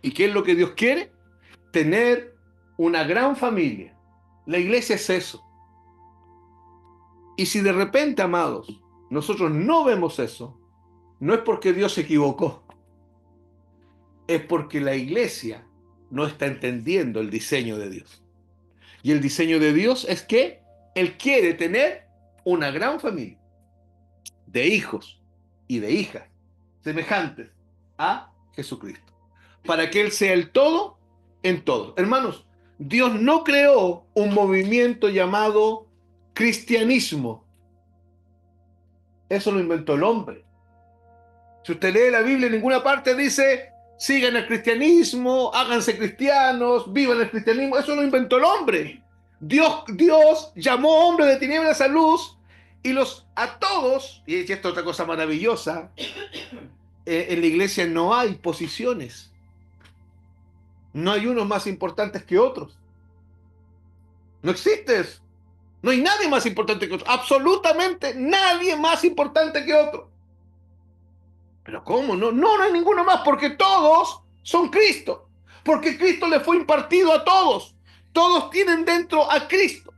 ¿Y qué es lo que Dios quiere? Tener una gran familia. La iglesia es eso. Y si de repente, amados, nosotros no vemos eso, no es porque Dios se equivocó, es porque la iglesia no está entendiendo el diseño de Dios. Y el diseño de Dios es que Él quiere tener una gran familia de hijos y de hijas semejantes a Jesucristo, para que Él sea el todo en todos. Hermanos, Dios no creó un movimiento llamado cristianismo. Eso lo inventó el hombre. Si usted lee la Biblia, en ninguna parte dice sigan el cristianismo, háganse cristianos, vivan el cristianismo. Eso lo inventó el hombre. Dios llamó hombres de tinieblas a luz y a todos, y esto es otra cosa maravillosa, en la iglesia no hay posiciones. No hay unos más importantes que otros. No existe eso. No hay nadie más importante que otro. Absolutamente nadie más importante que otro. ¿Pero cómo? No hay ninguno más, porque todos son Cristo. Porque Cristo le fue impartido a todos. Todos tienen dentro a Cristo.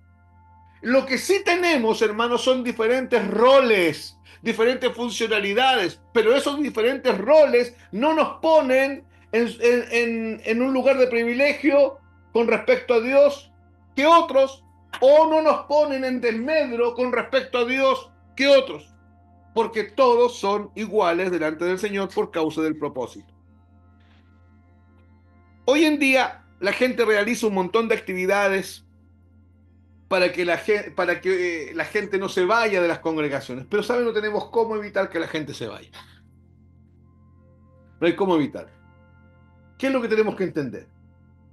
Lo que sí tenemos, hermanos, son diferentes roles, diferentes funcionalidades, pero esos diferentes roles no nos ponen en un lugar de privilegio con respecto a Dios que otros, o no nos ponen en desmedro con respecto a Dios que otros, porque todos son iguales delante del Señor por causa del propósito. Hoy en día la gente realiza un montón de actividades para que la gente no se vaya de las congregaciones, pero ¿saben? No tenemos cómo evitar que la gente se vaya. No hay cómo evitar. ¿Qué es lo que tenemos que entender?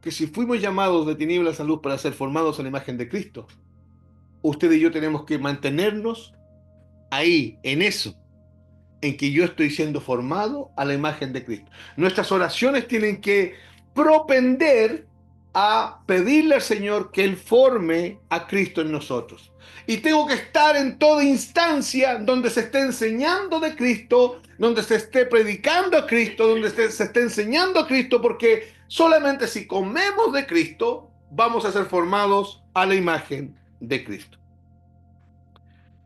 Que si fuimos llamados de tinieblas a luz para ser formados a la imagen de Cristo, usted y yo tenemos que mantenernos ahí, en eso, en que yo estoy siendo formado a la imagen de Cristo. Nuestras oraciones tienen que propender a pedirle al Señor que Él forme a Cristo en nosotros. Y tengo que estar en toda instancia donde se esté enseñando de Cristo, donde se esté predicando a Cristo, donde se esté enseñando a Cristo, porque solamente si comemos de Cristo vamos a ser formados a la imagen de Cristo.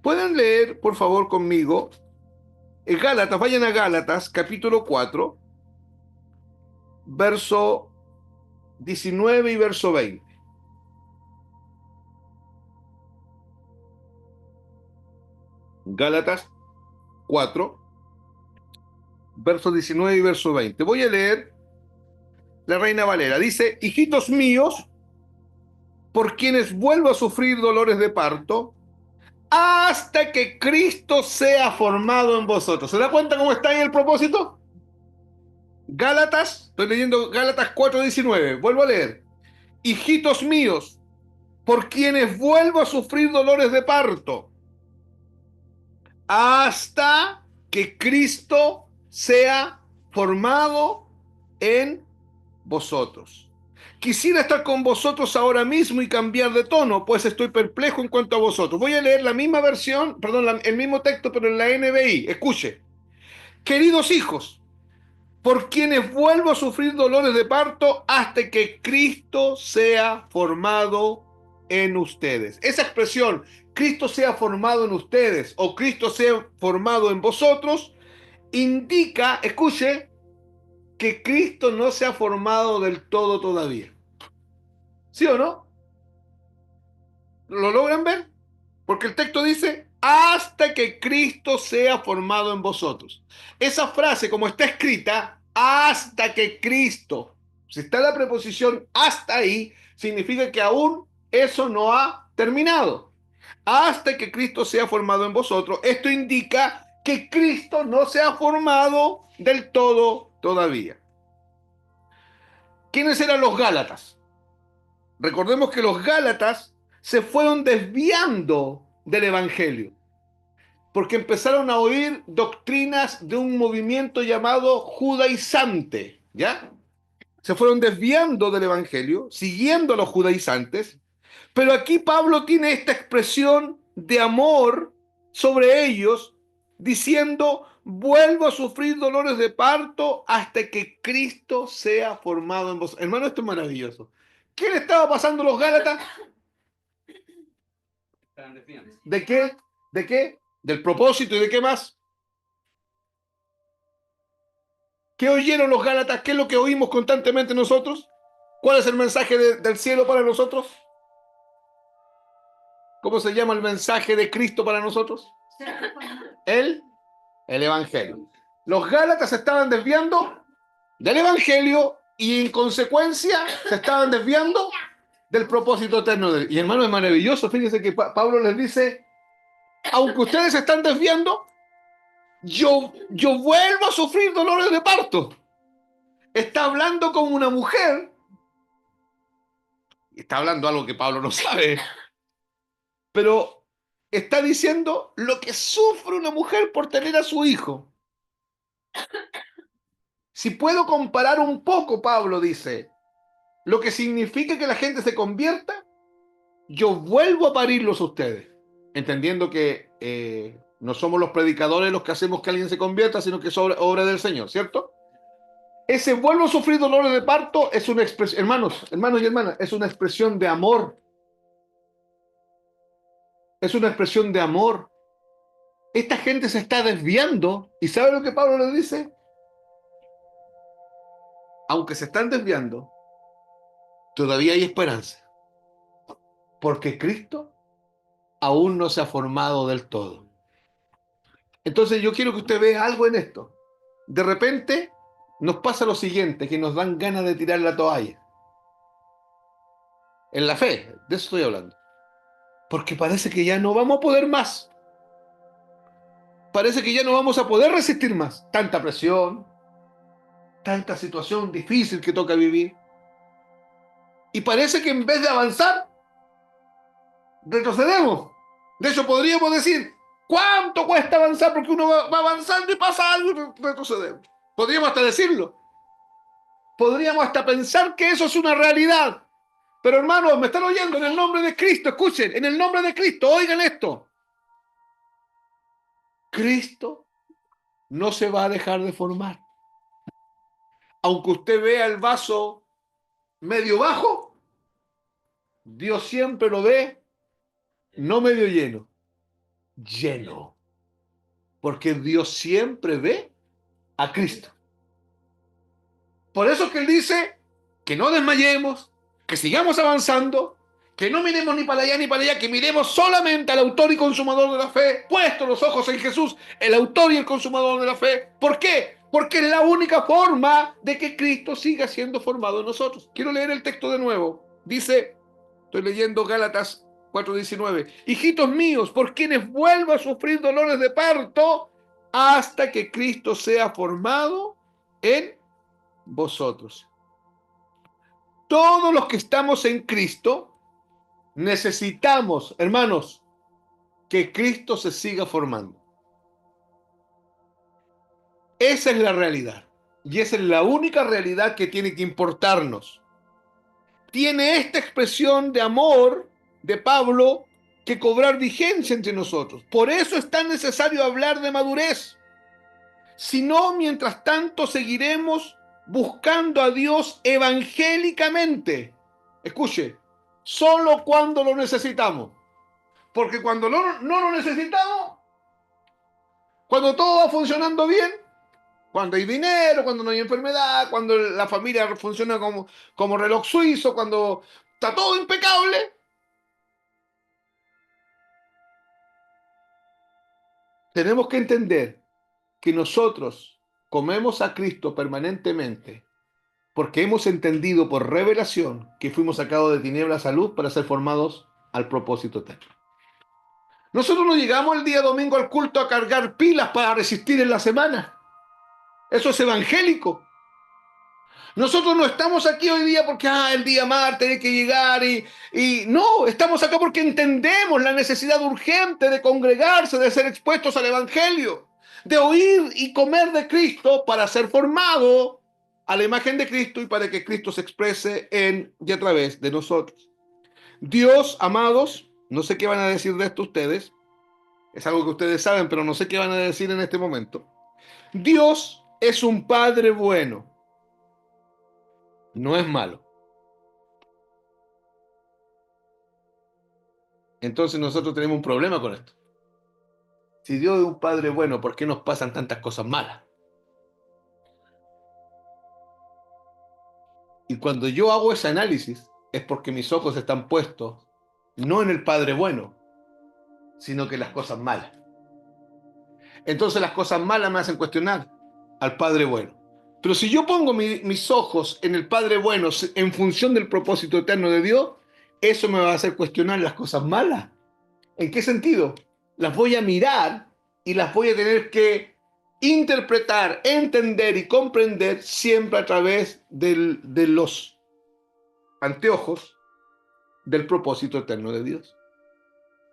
¿Pueden leer, por favor, conmigo Gálatas? Vayan a Gálatas, capítulo 4, verso 19 y verso 20. Gálatas 4, verso 19 y verso 20. Voy a leer la Reina Valera. Dice: hijitos míos, por quienes vuelvo a sufrir dolores de parto, hasta que Cristo sea formado en vosotros. ¿Se da cuenta cómo está ahí el propósito? Gálatas, estoy leyendo Gálatas 4:19. Vuelvo a leer. Hijitos míos, por quienes vuelvo a sufrir dolores de parto, hasta que Cristo sea formado en vosotros. Quisiera estar con vosotros ahora mismo y cambiar de tono, pues estoy perplejo en cuanto a vosotros. Voy a leer la misma versión, perdón, el mismo texto, pero en la NBI. Escuche. Queridos hijos, por quienes vuelvo a sufrir dolores de parto hasta que Cristo sea formado en ustedes. Esa expresión, Cristo sea formado en ustedes o Cristo sea formado en vosotros, indica, escuche, que Cristo no se ha formado del todo todavía. ¿Sí o no? ¿Lo logran ver? Porque el texto dice, hasta que Cristo sea formado en vosotros. Esa frase, como está escrita, hasta que Cristo, si está la preposición hasta ahí, significa que aún eso no ha terminado. Hasta que Cristo sea formado en vosotros. Esto indica que Cristo no se ha formado del todo todavía. ¿Quiénes eran los Gálatas? Recordemos que los Gálatas se fueron desviando del Evangelio, porque empezaron a oír doctrinas de un movimiento llamado judaizante, ¿ya? Se fueron desviando del Evangelio, siguiendo a los judaizantes, pero aquí Pablo tiene esta expresión de amor sobre ellos, diciendo, vuelvo a sufrir dolores de parto hasta que Cristo sea formado en vos. Hermano, esto es maravilloso. ¿Qué le estaba pasando a los Gálatas? ¿De qué? ¿De qué? Del propósito y de qué más. ¿Qué oyeron los Gálatas? ¿Qué es lo que oímos constantemente nosotros? ¿Cuál es el mensaje del cielo para nosotros? ¿Cómo se llama el mensaje de Cristo para nosotros? El, el Evangelio. Los Gálatas se estaban desviando del Evangelio y en consecuencia se estaban desviando del propósito eterno de él. Y hermano, es maravilloso. Fíjense que Pablo les dice, aunque ustedes se están desviando, yo vuelvo a sufrir dolores de parto. Está hablando como una mujer, está hablando algo que Pablo no sabe, pero está diciendo lo que sufre una mujer por tener a su hijo. Si puedo comparar un poco, Pablo dice, lo que significa que la gente se convierta, yo vuelvo a parirlos a ustedes, entendiendo que no somos los predicadores los que hacemos que alguien se convierta, sino que es obra del Señor, ¿cierto? Ese vuelvo a sufrir dolores de parto es una expresión, hermanos y hermanas, es una expresión de amor. Es una expresión de amor. Esta gente se está desviando. ¿Y sabe lo que Pablo le dice? Aunque se están desviando, todavía hay esperanza. Porque Cristo aún no se ha formado del todo. Entonces yo quiero que usted vea algo en esto. De repente nos pasa lo siguiente, que nos dan ganas de tirar la toalla. En la fe, de eso estoy hablando. Porque parece que ya no vamos a poder más. Parece que ya no vamos a poder resistir más. Tanta presión, tanta situación difícil que toca vivir. Y parece que en vez de avanzar, retrocedemos. De hecho, podríamos decir, ¿cuánto cuesta avanzar? Porque uno va avanzando y pasa algo y retrocedemos. Podríamos hasta decirlo. Podríamos hasta pensar que eso es una realidad. Pero hermanos, me están oyendo en el nombre de Cristo. Escuchen, en el nombre de Cristo, oigan esto. Cristo no se va a dejar de formar. Aunque usted vea el vaso medio bajo, Dios siempre lo ve no medio lleno, lleno. Porque Dios siempre ve a Cristo. Por eso es que Él dice que no desmayemos, que sigamos avanzando, que no miremos ni para allá ni para allá, que miremos solamente al autor y consumador de la fe, puestos los ojos en Jesús, el autor y el consumador de la fe. ¿Por qué? Porque es la única forma de que Cristo siga siendo formado en nosotros. Quiero leer el texto de nuevo. Dice, estoy leyendo Gálatas 4:19. Hijitos míos, por quienes vuelva a sufrir dolores de parto hasta que Cristo sea formado en vosotros. Todos los que estamos en Cristo necesitamos, hermanos, que Cristo se siga formando. Esa es la realidad. Y esa es la única realidad que tiene que importarnos. Tiene esta expresión de amor de Pablo que cobrar vigencia entre nosotros. Por eso es tan necesario hablar de madurez. Si no, mientras tanto seguiremos buscando a Dios evangélicamente. Escuche, solo cuando lo necesitamos. Porque cuando no lo necesitamos, cuando todo va funcionando bien, cuando hay dinero, cuando no hay enfermedad, cuando la familia funciona como reloj suizo, cuando está todo impecable, tenemos que entender que nosotros comemos a Cristo permanentemente porque hemos entendido por revelación que fuimos sacados de tinieblas a luz para ser formados al propósito eterno. Nosotros no llegamos el día domingo al culto a cargar pilas para resistir en la semana. Eso es evangélico. Nosotros no estamos aquí hoy día porque el día martes hay que llegar y no, estamos acá porque entendemos la necesidad urgente de congregarse, de ser expuestos al evangelio, de oír y comer de Cristo para ser formado a la imagen de Cristo y para que Cristo se exprese en y a través de nosotros. Dios, amados, no sé qué van a decir de esto ustedes, es algo que ustedes saben, pero no sé qué van a decir en este momento. Dios es un Padre bueno, no es malo. Entonces nosotros tenemos un problema con esto. Si Dios es un Padre bueno, ¿por qué nos pasan tantas cosas malas? Y cuando yo hago ese análisis, es porque mis ojos están puestos no en el Padre bueno, sino que en las cosas malas. Entonces las cosas malas me hacen cuestionar al Padre bueno. Pero si yo pongo mis ojos en el Padre bueno en función del propósito eterno de Dios, eso me va a hacer cuestionar las cosas malas. ¿En qué sentido? Las voy a mirar y las voy a tener que interpretar, entender y comprender siempre a través de los anteojos del propósito eterno de Dios.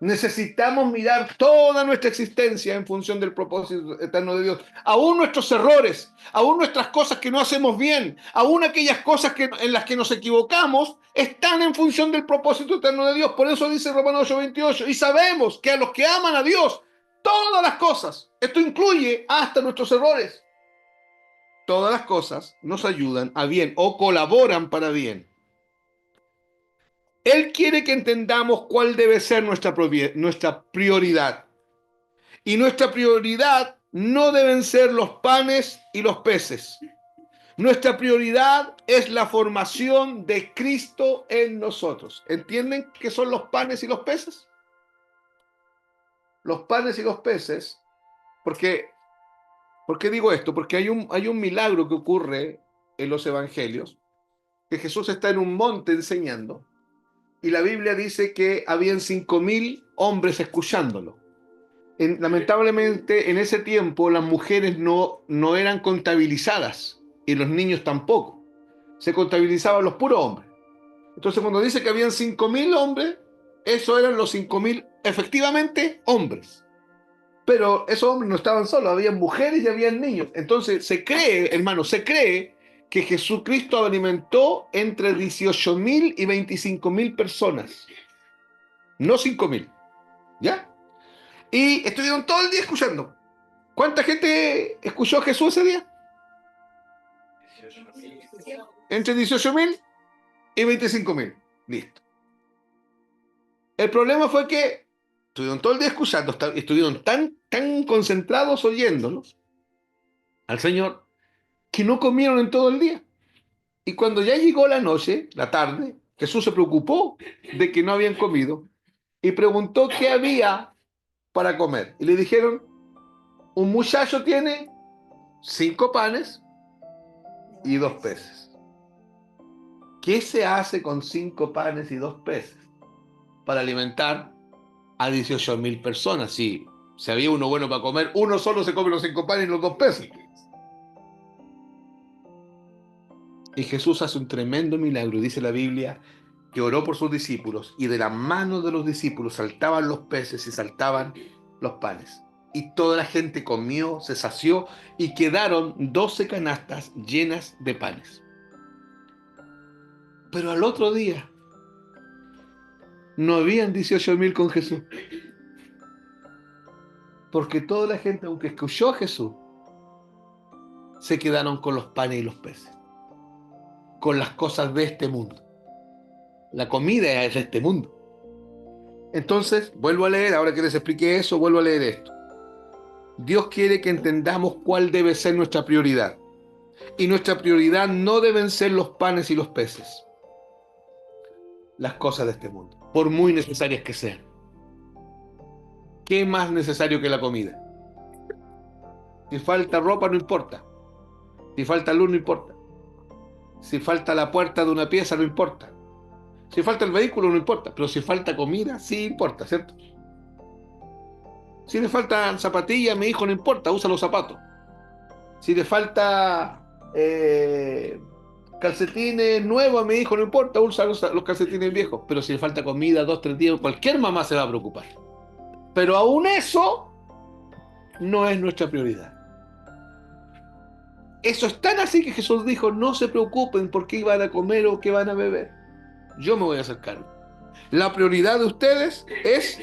Necesitamos mirar toda nuestra existencia en función del propósito eterno de Dios. Aún nuestros errores, aún nuestras cosas que no hacemos bien, aún aquellas cosas en las que nos equivocamos, están en función del propósito eterno de Dios. Por eso dice Romanos 8:28, y sabemos que a los que aman a Dios, todas las cosas, esto incluye hasta nuestros errores, todas las cosas nos ayudan a bien o colaboran para bien. Él quiere que entendamos cuál debe ser nuestra prioridad. Y nuestra prioridad no deben ser los panes y los peces. Nuestra prioridad es la formación de Cristo en nosotros. ¿Entienden qué son los panes y los peces? Los panes y los peces, porque, ¿por qué digo esto? Porque hay un milagro que ocurre en los evangelios, que Jesús está en un monte enseñando, y la Biblia dice que habían 5.000 hombres escuchándolo. Lamentablemente, en ese tiempo las mujeres no eran contabilizadas y los niños tampoco. Se contabilizaban los puros hombres. Entonces, cuando dice que habían 5.000 hombres, eso eran los 5.000 efectivamente hombres. Pero esos hombres no estaban solos, había mujeres y había niños. Entonces, se cree, hermano, se cree que Jesucristo alimentó entre 18.000 y 25.000 personas, no 5.000. ¿Ya? Y estuvieron todo el día escuchando. ¿Cuánta gente escuchó a Jesús ese día? Entre 18.000 y 25.000. Listo. El problema fue que estuvieron todo el día escuchando, estuvieron tan concentrados oyéndolos al Señor que no comieron en todo el día. Y cuando ya llegó la noche, la tarde, Jesús se preocupó de que no habían comido y preguntó qué había para comer. Y le dijeron, un muchacho tiene 5 panes y 2 peces. ¿Qué se hace con 5 panes y 2 peces para alimentar a 18.000 personas? Si había uno bueno para comer, uno solo se come los 5 panes y los 2 peces. Y Jesús hace un tremendo milagro. Dice la Biblia que oró por sus discípulos y de la mano de los discípulos saltaban los peces y saltaban los panes. Y toda la gente comió, se sació y quedaron 12 canastas llenas de panes. Pero al otro día no habían 18.000 con Jesús. Porque toda la gente, aunque escuchó a Jesús, se quedaron con los panes y los peces, con las cosas de este mundo. La comida es de este mundo. Entonces, vuelvo a leer, ahora que les expliqué eso, vuelvo a leer esto. Dios quiere que entendamos cuál debe ser nuestra prioridad. Y nuestra prioridad no deben ser los panes y los peces, las cosas de este mundo, por muy necesarias que sean. ¿Qué más necesario que la comida? Si falta ropa, no importa. Si falta luz, no importa. Si falta la puerta de una pieza, no importa. Si falta el vehículo, no importa. Pero si falta comida, sí importa, ¿cierto? Si le faltan zapatillas a mi hijo, no importa, usa los zapatos. Si le falta calcetines nuevos a mi hijo, no importa, usa los calcetines viejos. Pero si le falta comida 2, 3 días, cualquier mamá se va a preocupar. Pero aún eso no es nuestra prioridad. Eso es tan así que Jesús dijo, no se preocupen por qué van a comer o qué van a beber. Yo me voy a hacer cargo. La prioridad de ustedes es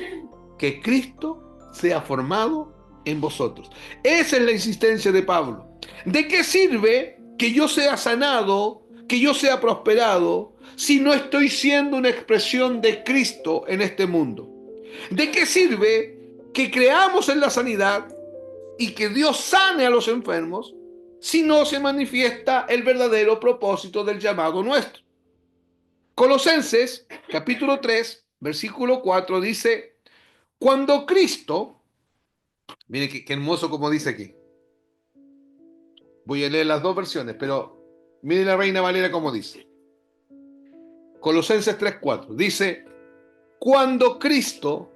que Cristo sea formado en vosotros. Esa es la insistencia de Pablo. ¿De qué sirve que yo sea sanado, que yo sea prosperado, si no estoy siendo una expresión de Cristo en este mundo? ¿De qué sirve que creamos en la sanidad y que Dios sane a los enfermos si no se manifiesta el verdadero propósito del llamado nuestro? Colosenses capítulo 3, versículo 4 dice, cuando Cristo, mire qué hermoso como dice aquí, voy a leer las dos versiones, pero mire la Reina Valera como dice. Colosenses 3:4 dice, cuando Cristo,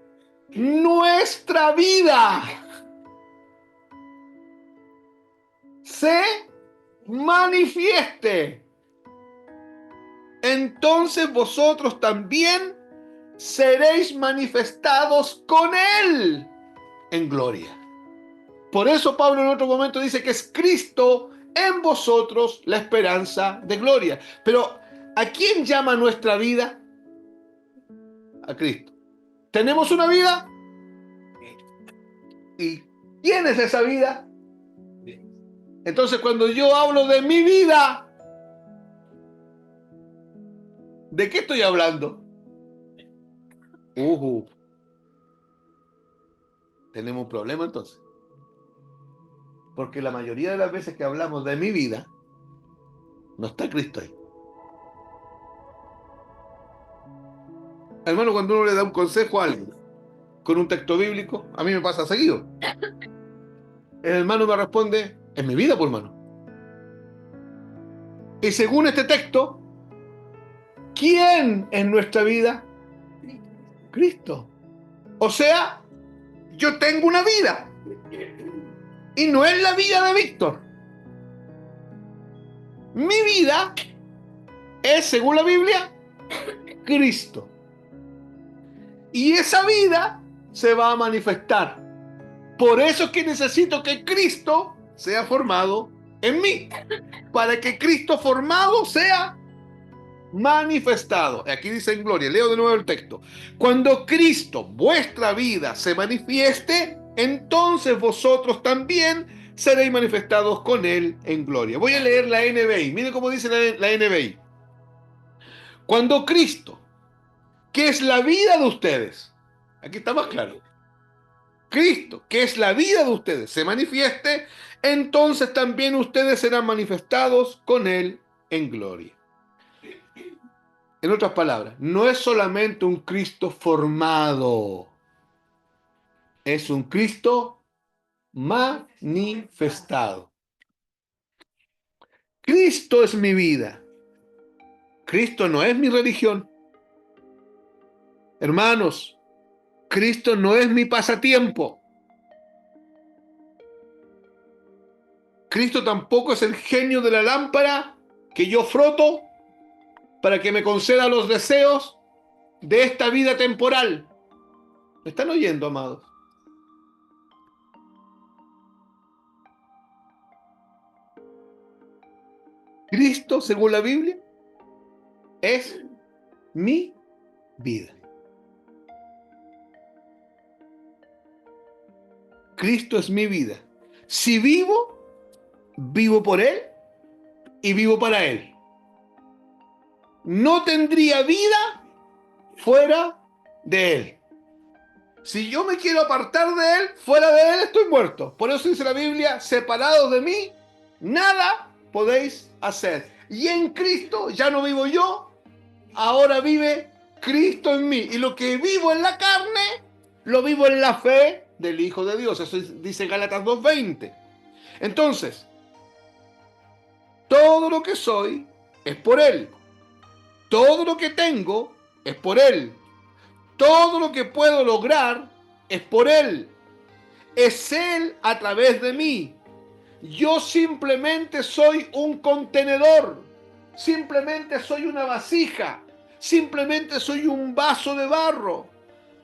nuestra vida, se manifieste, entonces vosotros también seréis manifestados con Él en gloria. Por eso Pablo en otro momento dice que es Cristo en vosotros la esperanza de gloria. Pero ¿a quién llama nuestra vida? A Cristo. ¿Tenemos una vida? ¿Y quién es esa vida? Entonces cuando yo hablo de mi vida, ¿de qué estoy hablando? Tenemos un problema entonces. Porque la mayoría de las veces que hablamos de mi vida, No está Cristo ahí. Hermano, cuando uno le da un consejo a alguien con un texto bíblico, a mí me pasa seguido. El hermano me responde, es mi vida, por hermano. Y según este texto, ¿quién es nuestra vida? Cristo. O sea, yo tengo una vida. Y no es la vida de Víctor. Mi vida es, según la Biblia, Cristo. Y esa vida se va a manifestar. Por eso es que necesito que Cristo sea formado en mí. Para que Cristo formado sea manifestado. Aquí dice en gloria, leo de nuevo el texto. Cuando Cristo, vuestra vida, se manifieste, entonces vosotros también seréis manifestados con Él en gloria. Voy a leer la NBI. Miren cómo dice la NBI. Cuando Cristo, que es la vida de ustedes, aquí está más claro, Cristo, que es la vida de ustedes, se manifieste, entonces también ustedes serán manifestados con Él en gloria. En otras palabras, no es solamente un Cristo formado, es un Cristo manifestado. Cristo es mi vida. Cristo no es mi religión. Hermanos, Cristo no es mi pasatiempo. Cristo tampoco es el genio de la lámpara que yo froto para que me conceda los deseos de esta vida temporal. ¿Me están oyendo, amados? Cristo, según la Biblia, es mi vida. Cristo es mi vida. Si vivo, vivo por Él y vivo para Él. No tendría vida fuera de Él. Si yo me quiero apartar de Él, fuera de Él estoy muerto. Por eso dice la Biblia, separados de mí, nada podéis hacer. Y en Cristo ya no vivo yo, ahora vive Cristo en mí. Y lo que vivo en la carne, lo vivo en la fe del Hijo de Dios. Eso dice Gálatas 2:20. Entonces, todo lo que soy es por Él. Todo lo que tengo es por Él. Todo lo que puedo lograr es por Él. Es Él a través de mí. Yo simplemente soy un contenedor. Simplemente soy una vasija. Simplemente soy un vaso de barro.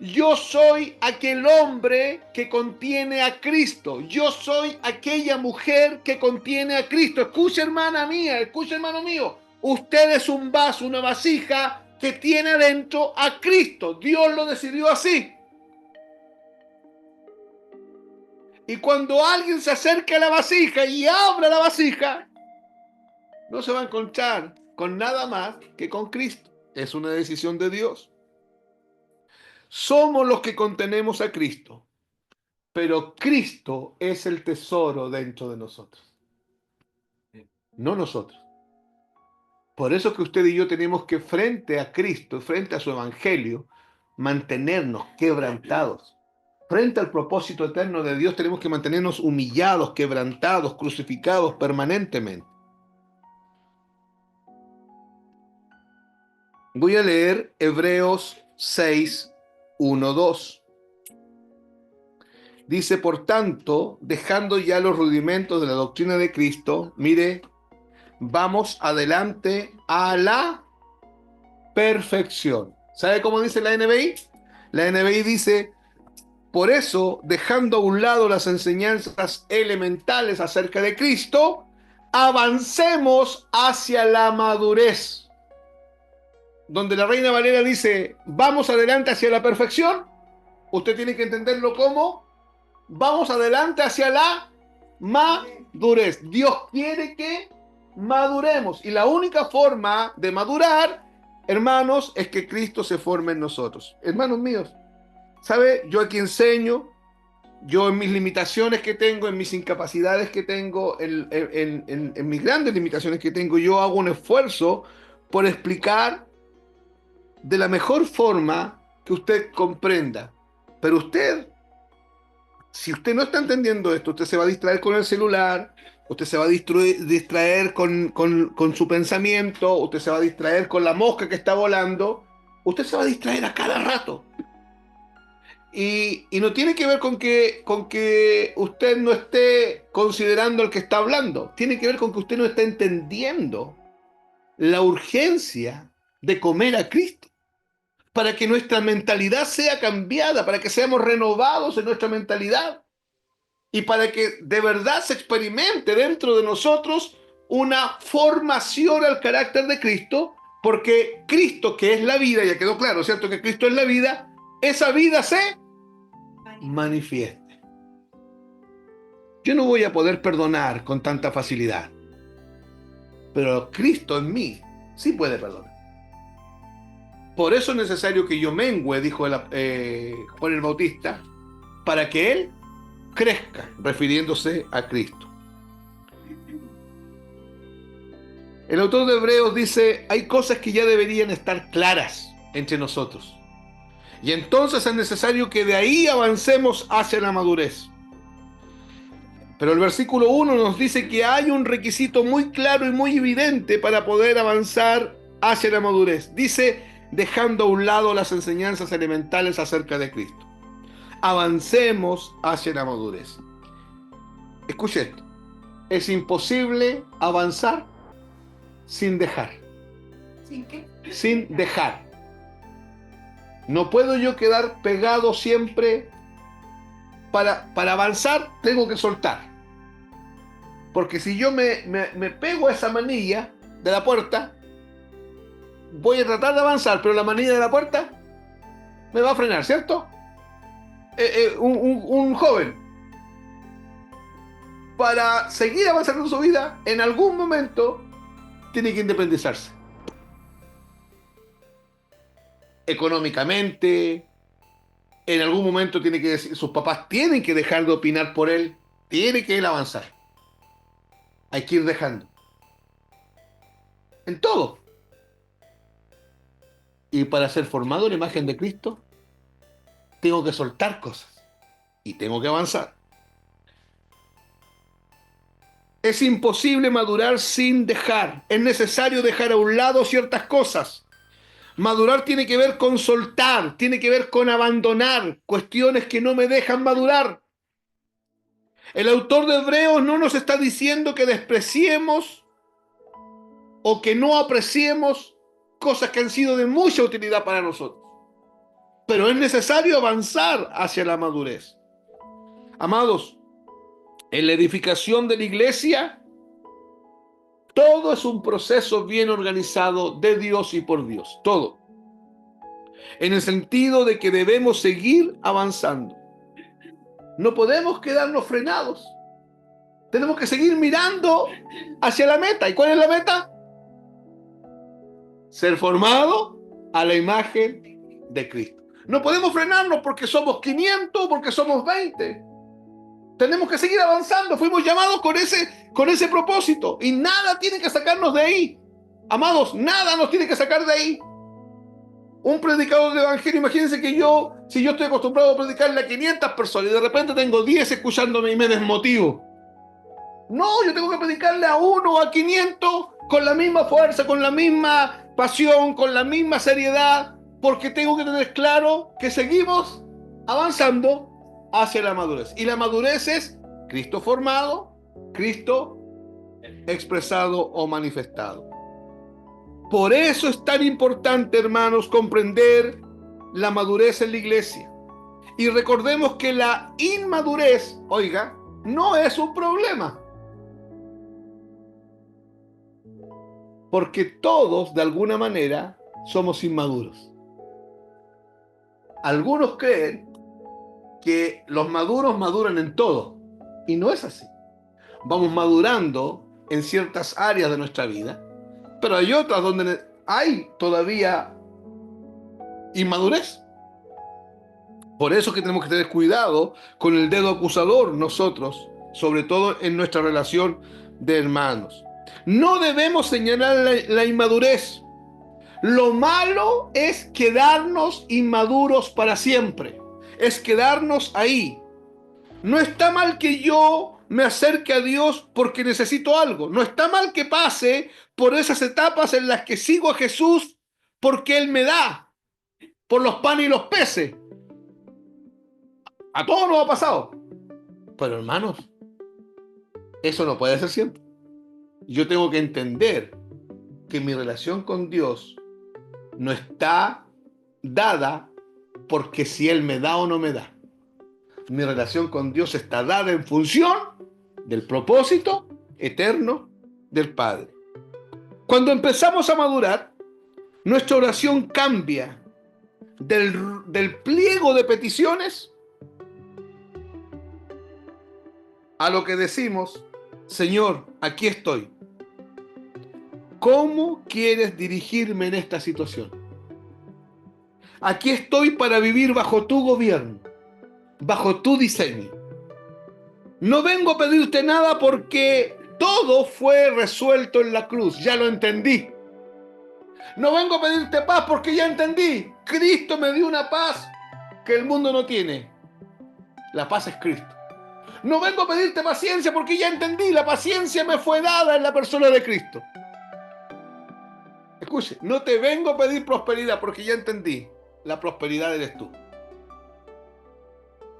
Yo soy aquel hombre que contiene a Cristo. Yo soy aquella mujer que contiene a Cristo. Escucha, hermana mía, escucha, hermano mío. Usted es un vaso, una vasija que tiene adentro a Cristo. Dios lo decidió así. Y cuando alguien se acerca a la vasija y abra la vasija, no se va a encontrar con nada más que con Cristo. Es una decisión de Dios. Somos los que contenemos a Cristo, pero Cristo es el tesoro dentro de nosotros, no nosotros. Por eso que usted y yo tenemos que, frente a Cristo, frente a su evangelio, mantenernos quebrantados. Frente al propósito eterno de Dios tenemos que mantenernos humillados, quebrantados, crucificados permanentemente. Voy a leer Hebreos 6, 1, 2. Dice, por tanto, dejando ya los rudimentos de la doctrina de Cristo, mire, vamos adelante a la perfección. ¿Sabe cómo dice la NBI? La NBI dice, por eso, dejando a un lado las enseñanzas elementales acerca de Cristo, avancemos hacia la madurez. Donde la Reina Valera dice, vamos adelante hacia la perfección, usted tiene que entenderlo como, vamos adelante hacia la madurez. Dios quiere que maduremos. Y la única forma de madurar, hermanos, es que Cristo se forme en nosotros. Hermanos míos, ¿sabe? Yo aquí enseño, Yo en mis limitaciones que tengo, en mis incapacidades que tengo, en mis grandes limitaciones que tengo, yo hago un esfuerzo por explicar de la mejor forma que usted comprenda. Pero usted, si usted no está entendiendo esto, usted se va a distraer con el celular, usted se va a distraer con su pensamiento, usted se va a distraer con la mosca que está volando, usted se va a distraer a cada rato. Y no tiene que ver con que usted no esté considerando el que está hablando, tiene que ver con que usted no está entendiendo la urgencia de comer a Cristo, para que nuestra mentalidad sea cambiada, para que seamos renovados en nuestra mentalidad y para que de verdad se experimente dentro de nosotros una formación al carácter de Cristo, porque Cristo, que es la vida, ya quedó claro, ¿cierto? Que Cristo es la vida, esa vida se manifieste. Yo no voy a poder perdonar con tanta facilidad, pero Cristo en mí sí puede perdonar. Por eso es necesario que yo mengüe, dijo Juan el Bautista, para que Él crezca, refiriéndose a Cristo. El autor de Hebreos dice, hay cosas que ya deberían estar claras entre nosotros. Y entonces es necesario que de ahí avancemos hacia la madurez. Pero el versículo 1 nos dice que hay un requisito muy claro y muy evidente para poder avanzar hacia la madurez. Dice, dejando a un lado las enseñanzas elementales acerca de Cristo. Avancemos hacia la madurez. Escuche esto. Es imposible avanzar sin dejar. ¿Sin qué? Sin dejar. No puedo yo quedar pegado siempre. Para avanzar tengo que soltar. Porque si yo me pego a esa manilla de la puerta, voy a tratar de avanzar, pero la manilla de la puerta me va a frenar, ¿cierto? Un joven, para seguir avanzando en su vida, en algún momento tiene que independizarse. Económicamente, en algún momento tiene que decir, sus papás tienen que dejar de opinar por él, tiene que él avanzar. Hay que ir dejando. En todo. Y para ser formado en la imagen de Cristo, tengo que soltar cosas. Y tengo que avanzar. Es imposible madurar sin dejar. Es necesario dejar a un lado ciertas cosas. Madurar tiene que ver con soltar, tiene que ver con abandonar cuestiones que no me dejan madurar. El autor de Hebreos no nos está diciendo que despreciemos o que no apreciemos cosas que han sido de mucha utilidad para nosotros. Pero es necesario avanzar hacia la madurez. Amados, en la edificación de la iglesia, todo es un proceso bien organizado de Dios y por Dios. Todo. En el sentido de que debemos seguir avanzando. No podemos quedarnos frenados. Tenemos que seguir mirando hacia la meta. ¿Y cuál es la meta? Ser formado a la imagen de Cristo. No podemos frenarnos porque somos 500, porque somos 20. Tenemos que seguir avanzando. Fuimos llamados con ese propósito. Y nada tiene que sacarnos de ahí. Amados, nada nos tiene que sacar de ahí. Un predicador de evangelio, imagínense que si yo estoy acostumbrado a predicarle a 500 personas y de repente tengo 10 escuchándome y me desmotivo. No, yo tengo que predicarle a 1 o a 500 con la misma fuerza, con la misma pasión, con la misma seriedad, porque tengo que tener claro que seguimos avanzando hacia la madurez. Y la madurez es Cristo formado, Cristo expresado o manifestado. Por eso es tan importante, hermanos, comprender la madurez en la iglesia. Y recordemos que la inmadurez, oiga, no es un problema. Porque todos, de alguna manera, somos inmaduros. Algunos creen que los maduros maduran en todo. Y no es así. Vamos madurando en ciertas áreas de nuestra vida, pero hay otras donde hay todavía inmadurez. Por eso es que tenemos que tener cuidado con el dedo acusador nosotros, sobre todo en nuestra relación de hermanos. No debemos señalar la inmadurez. Lo malo es quedarnos inmaduros para siempre. Es quedarnos ahí. No está mal que yo me acerque a Dios porque necesito algo. No está mal que pase por esas etapas en las que sigo a Jesús porque Él me da, por los panes y los peces. A todos nos ha pasado. Pero hermanos, eso no puede ser siempre. Yo tengo que entender que mi relación con Dios no está dada porque si Él me da o no me da. Mi relación con Dios está dada en función del propósito eterno del Padre. Cuando empezamos a madurar, nuestra oración cambia del pliego de peticiones a lo que decimos: Señor, aquí estoy. ¿Cómo quieres dirigirme en esta situación? Aquí estoy para vivir bajo tu gobierno, bajo tu diseño. No vengo a pedirte nada porque todo fue resuelto en la cruz, ya lo entendí. No vengo a pedirte paz porque ya entendí. Cristo me dio una paz que el mundo no tiene. La paz es Cristo. No vengo a pedirte paciencia porque ya entendí. La paciencia me fue dada en la persona de Cristo. Escuche, no te vengo a pedir prosperidad porque ya entendí. La prosperidad eres tú.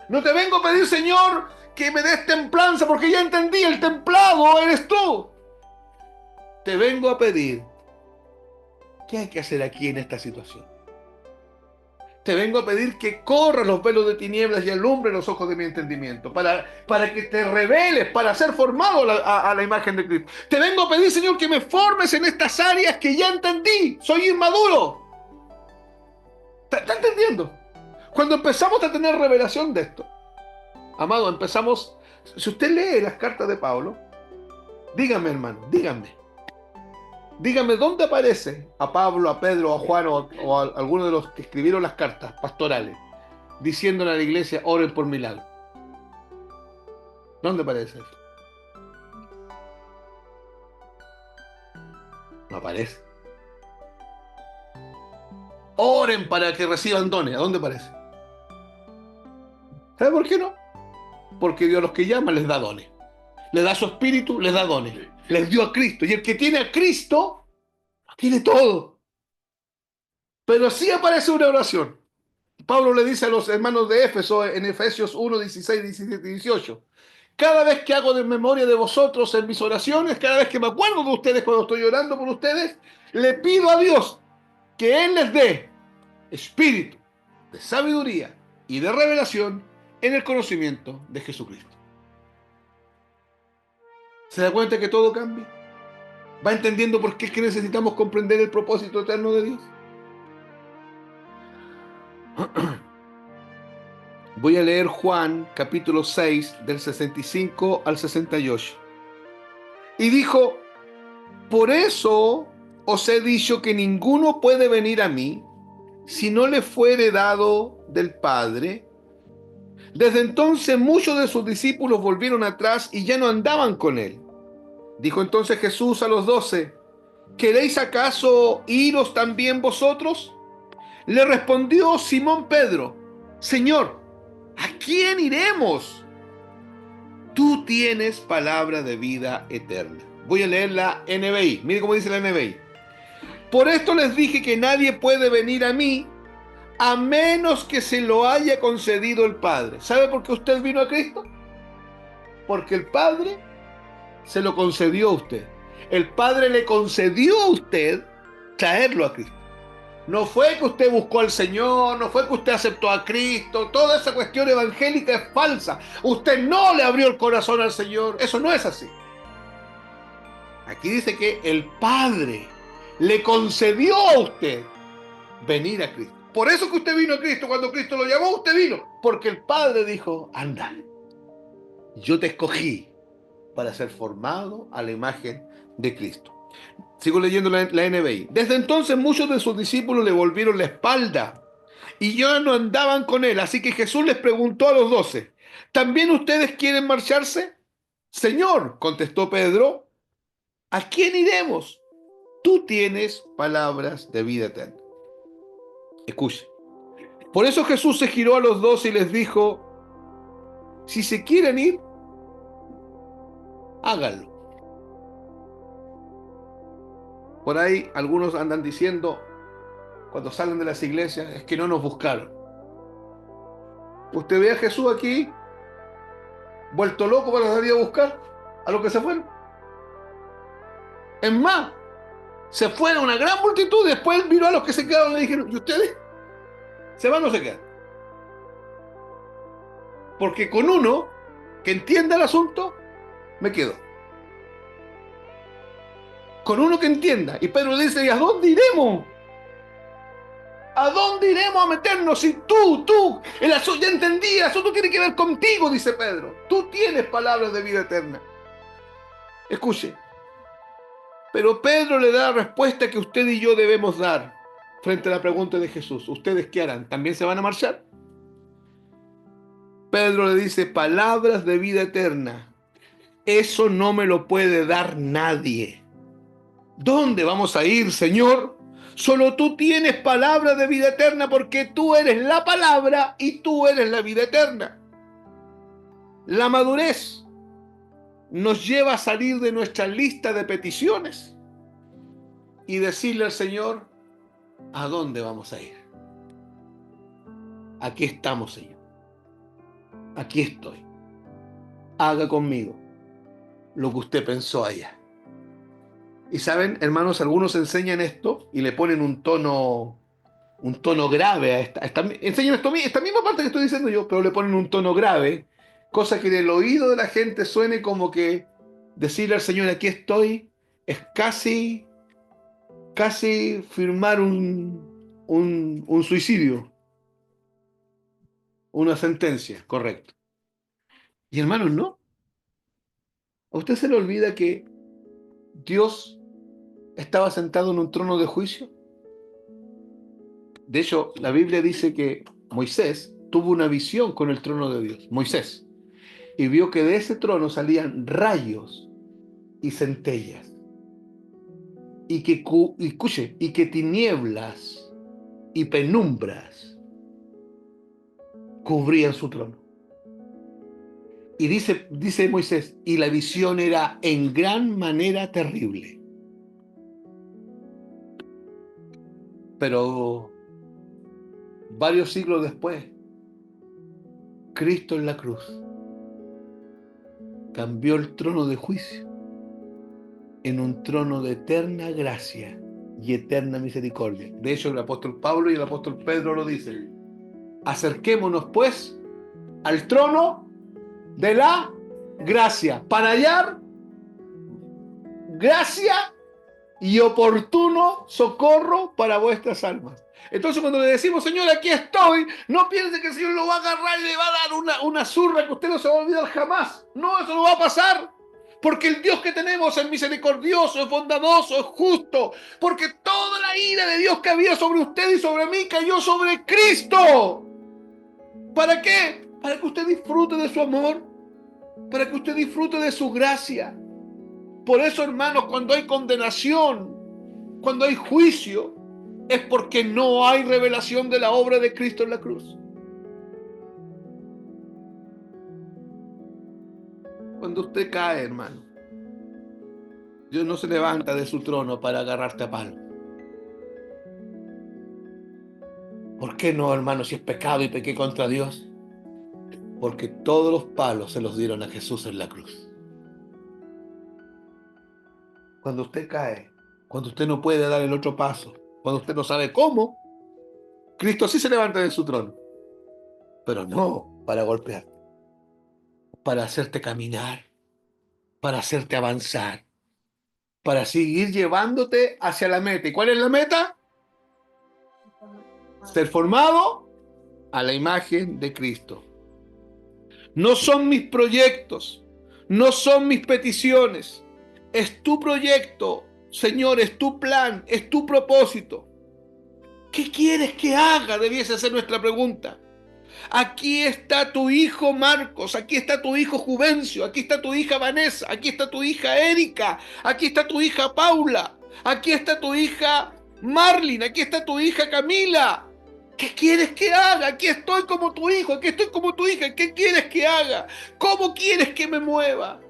No te vengo a pedir, Señor, que me des templanza porque ya entendí. El templado eres tú. Te vengo a pedir, ¿qué hay que hacer aquí en esta situación? Te vengo a pedir que corras los velos de tinieblas y alumbre los ojos de mi entendimiento, para que te reveles, para ser formado a la imagen de Cristo. Te vengo a pedir, Señor, que me formes en estas áreas que ya entendí. Soy inmaduro. ¿Está entendiendo? Cuando empezamos a tener revelación de esto, amado, empezamos... Si usted lee las cartas de Pablo, dígame, hermano, dígame dónde aparece a Pablo, a Pedro, a Juan o a alguno de los que escribieron las cartas pastorales diciéndole a la iglesia: oren por milagro. ¿Dónde aparece eso? No aparece. Oren para que reciban dones. ¿A dónde aparece? ¿Sabe por qué no? Porque Dios a los que llama les da dones. Les da su espíritu, les da dones. Les dio a Cristo. Y el que tiene a Cristo, tiene todo. Pero sí aparece una oración. Pablo le dice a los hermanos de Éfeso en Efesios 1, 16, 17 y 18: cada vez que hago de memoria de vosotros en mis oraciones, cada vez que me acuerdo de ustedes cuando estoy orando por ustedes, le pido a Dios que Él les dé espíritu de sabiduría y de revelación en el conocimiento de Jesucristo. ¿Se da cuenta que todo cambia? ¿Va entendiendo por qué es que necesitamos comprender el propósito eterno de Dios? Voy a leer Juan capítulo 6 del 65 al 68. Y dijo: por eso os he dicho que ninguno puede venir a mí si no le fuere dado del Padre. Desde entonces muchos de sus discípulos volvieron atrás y ya no andaban con él. Dijo entonces Jesús a los 12: ¿queréis acaso iros también vosotros? Le respondió Simón Pedro: Señor, ¿a quién iremos? Tú tienes palabra de vida eterna. Voy a leer la NBI. Mire cómo dice la NBI. Por esto les dije que nadie puede venir a mí a menos que se lo haya concedido el Padre. ¿Sabe por qué usted vino a Cristo? Porque el Padre se lo concedió a usted. El Padre le concedió a usted traerlo a Cristo. No fue que usted buscó al Señor, no fue que usted aceptó a Cristo. Toda esa cuestión evangélica es falsa. Usted no le abrió el corazón al Señor. Eso no es así. Aquí dice que el Padre le concedió a usted venir a Cristo. Por eso que usted vino a Cristo. Cuando Cristo lo llamó, usted vino. Porque el Padre dijo: anda, yo te escogí para ser formado a la imagen de Cristo. Sigo leyendo la NBI. Desde entonces muchos de sus discípulos le volvieron la espalda y ya no andaban con él. Así que Jesús les preguntó a los 12, ¿también ustedes quieren marcharse? Señor, contestó Pedro, ¿a quién iremos? Tú tienes palabras de vida eterna. Escuche. Por eso Jesús se giró a los 12 y les dijo, si se quieren ir, háganlo. Por ahí algunos andan diciendo, cuando salen de las iglesias, es que no nos buscaron. Usted ve a Jesús aquí, vuelto loco para salir a buscar a los que se fueron. Es más, se fueron una gran multitud, después miró a los que se quedaron y le dijeron, ¿y ustedes? ¿Se van o se quedan? Porque con uno que entienda el asunto, me quedo. Con uno que entienda. Y Pedro dice, ¿y a dónde iremos? ¿A dónde iremos a meternos si el asunto, ya entendí, el asunto tiene que ver contigo, dice Pedro. Tú tienes palabras de vida eterna. Escuche. Pero Pedro le da la respuesta que usted y yo debemos dar frente a la pregunta de Jesús. ¿Ustedes qué harán? ¿También se van a marchar? Pedro le dice, palabras de vida eterna. Eso no me lo puede dar nadie. ¿Dónde vamos a ir, Señor? Solo tú tienes palabra de vida eterna porque tú eres la palabra y tú eres la vida eterna. La madurez nos lleva a salir de nuestra lista de peticiones y decirle al Señor, ¿a dónde vamos a ir? Aquí estamos, Señor. Aquí estoy. Haga conmigo lo que usted pensó allá. Y saben, hermanos, algunos enseñan esto y le ponen un tono grave a enseñan esta misma parte que estoy diciendo yo, pero le ponen un tono grave, cosa que en el oído de la gente suene como que decirle al Señor, aquí estoy, es casi firmar un suicidio, una sentencia, correcto. Y hermanos, no. ¿A usted se le olvida que Dios estaba sentado en un trono de juicio? De hecho, la Biblia dice que Moisés tuvo una visión con el trono de Dios, Moisés, y vio que de ese trono salían rayos y centellas, y que tinieblas y penumbras cubrían su trono. Y dice Moisés, y la visión era en gran manera terrible. Pero varios siglos después, Cristo en la cruz cambió el trono de juicio en un trono de eterna gracia y eterna misericordia. De hecho, el apóstol Pablo y el apóstol Pedro lo dicen. Acerquémonos, pues, al trono de la gracia, para hallar gracia y oportuno socorro para vuestras almas. Entonces, cuando le decimos, Señor, aquí estoy, no piense que el Señor lo va a agarrar y le va a dar una zurra que usted no se va a olvidar jamás. No, eso no va a pasar. Porque el Dios que tenemos es misericordioso, es bondadoso, es justo. Porque toda la ira de Dios que había sobre usted y sobre mí cayó sobre Cristo. ¿Para qué? Para que usted disfrute de su amor. Para que usted disfrute de su gracia. Por eso, hermanos, cuando hay condenación, cuando hay juicio, es porque no hay revelación de la obra de Cristo en la cruz. Cuando usted cae, hermano, Dios no se levanta de su trono para agarrarte a palo. ¿Por qué no, hermano, si es pecado y pequé contra Dios? Porque todos los palos se los dieron a Jesús en la cruz. Cuando usted cae, cuando usted no puede dar el otro paso, cuando usted no sabe cómo, Cristo sí se levanta de su trono, pero no para golpearte, para hacerte caminar, para hacerte avanzar, para seguir llevándote hacia la meta. ¿Y cuál es la meta? Ser formado a la imagen de Cristo. No son mis proyectos, no son mis peticiones. Es tu proyecto, Señor, es tu plan, es tu propósito. ¿Qué quieres que haga? Debiese ser nuestra pregunta. Aquí está tu hijo Marcos, aquí está tu hijo Juvencio, aquí está tu hija Vanessa, aquí está tu hija Erika, aquí está tu hija Paula, aquí está tu hija Marlin, aquí está tu hija Camila. ¿Qué quieres que haga? Aquí estoy como tu hijo, aquí estoy como tu hija. ¿Qué quieres que haga? ¿Cómo quieres que me mueva?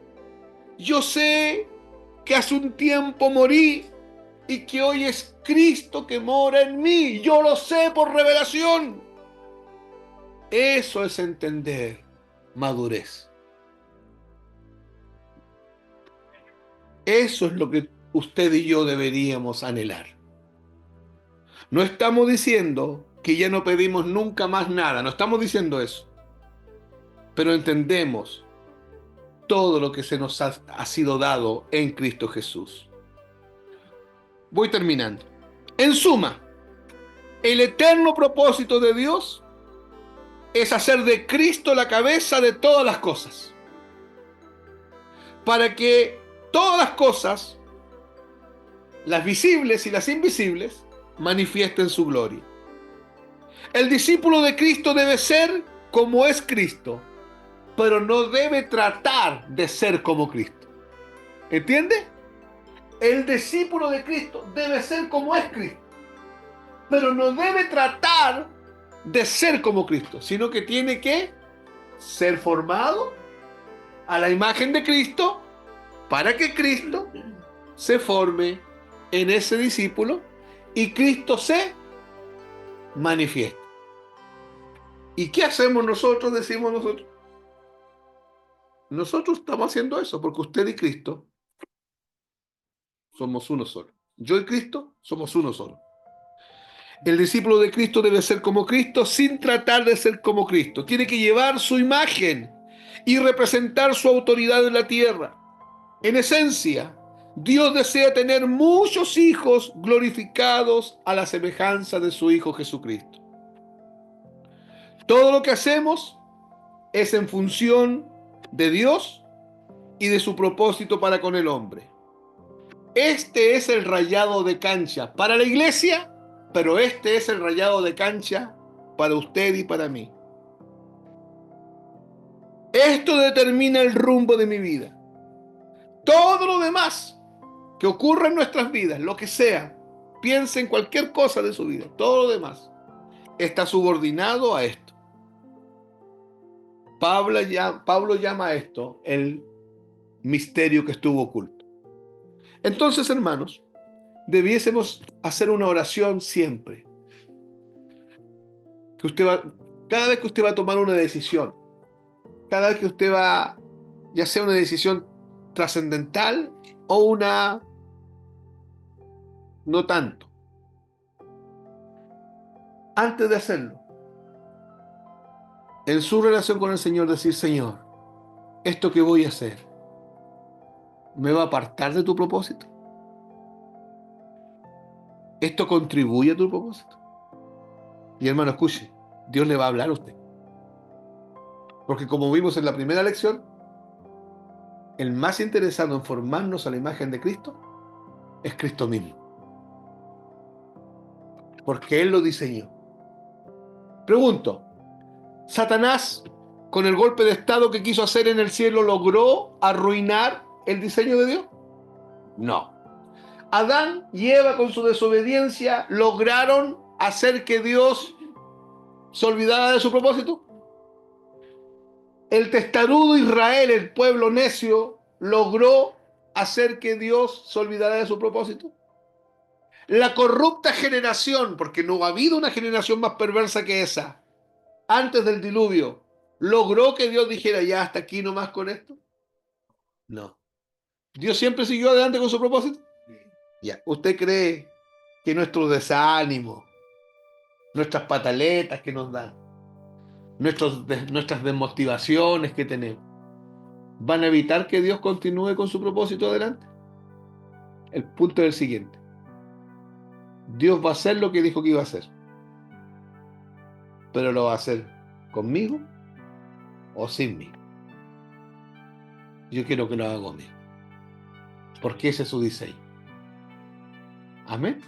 Yo sé que hace un tiempo morí y que hoy es Cristo que mora en mí. Yo lo sé por revelación. Eso es entender madurez. Eso es lo que usted y yo deberíamos anhelar. No estamos diciendo que ya no pedimos nunca más nada, no estamos diciendo eso, pero entendemos todo lo que se nos ha sido dado en Cristo Jesús. Voy terminando. En suma, el eterno propósito de Dios es hacer de Cristo la cabeza de todas las cosas, para que todas las cosas, las visibles y las invisibles, manifiesten su gloria. El discípulo de Cristo debe ser como es Cristo, pero no debe tratar de ser como Cristo. ¿Entiende? El discípulo de Cristo debe ser como es Cristo, pero no debe tratar de ser como Cristo, sino que tiene que ser formado a la imagen de Cristo para que Cristo se forme en ese discípulo y Cristo se manifieste. ¿Y qué hacemos nosotros? Decimos nosotros. Nosotros estamos haciendo eso porque usted y Cristo somos uno solo. Yo y Cristo somos uno solo. El discípulo de Cristo debe ser como Cristo sin tratar de ser como Cristo. Tiene que llevar su imagen y representar su autoridad en la tierra. En esencia, Dios desea tener muchos hijos glorificados a la semejanza de su Hijo Jesucristo. Todo lo que hacemos es en función de Dios y de su propósito para con el hombre. Este es el rayado de cancha para la iglesia, pero este es el rayado de cancha para usted y para mí. Esto determina el rumbo de mi vida. Todo lo demás que ocurra en nuestras vidas, lo que sea, piense en cualquier cosa de su vida, todo lo demás está subordinado a esto. Pablo llama a esto el misterio que estuvo oculto. Entonces, hermanos, debiésemos hacer una oración siempre. Cada vez que usted va a tomar una decisión, cada vez que usted va, ya sea una decisión trascendental o una no tanto, antes de hacerlo, en su relación con el Señor, decir: Señor, esto que voy a hacer, ¿me va a apartar de tu propósito? ¿Esto contribuye a tu propósito? Y hermano, escuche, Dios le va a hablar a usted. Porque como vimos en la primera lección, el más interesado en formarnos a la imagen de Cristo es Cristo mismo. Porque Él lo diseñó. Pregunto, ¿Satanás, con el golpe de estado que quiso hacer en el cielo, logró arruinar el diseño de Dios? No. Adán y Eva, con su desobediencia, lograron hacer que Dios se olvidara de su propósito. El testarudo Israel, el pueblo necio, logró hacer que Dios se olvidara de su propósito. La corrupta generación, porque no ha habido una generación más perversa que esa, antes del diluvio, ¿logró que Dios dijera ya hasta aquí nomás con esto? No. ¿Dios siempre siguió adelante con su propósito? Ya. ¿Usted cree que nuestro desánimo, nuestras pataletas que nos dan, nuestras desmotivaciones que tenemos, van a evitar que Dios continúe con su propósito adelante? El punto es el siguiente. Dios va a hacer lo que dijo que iba a hacer, pero lo va a hacer conmigo o sin mí. Yo quiero que lo haga conmigo, porque ese es su diseño. Amén.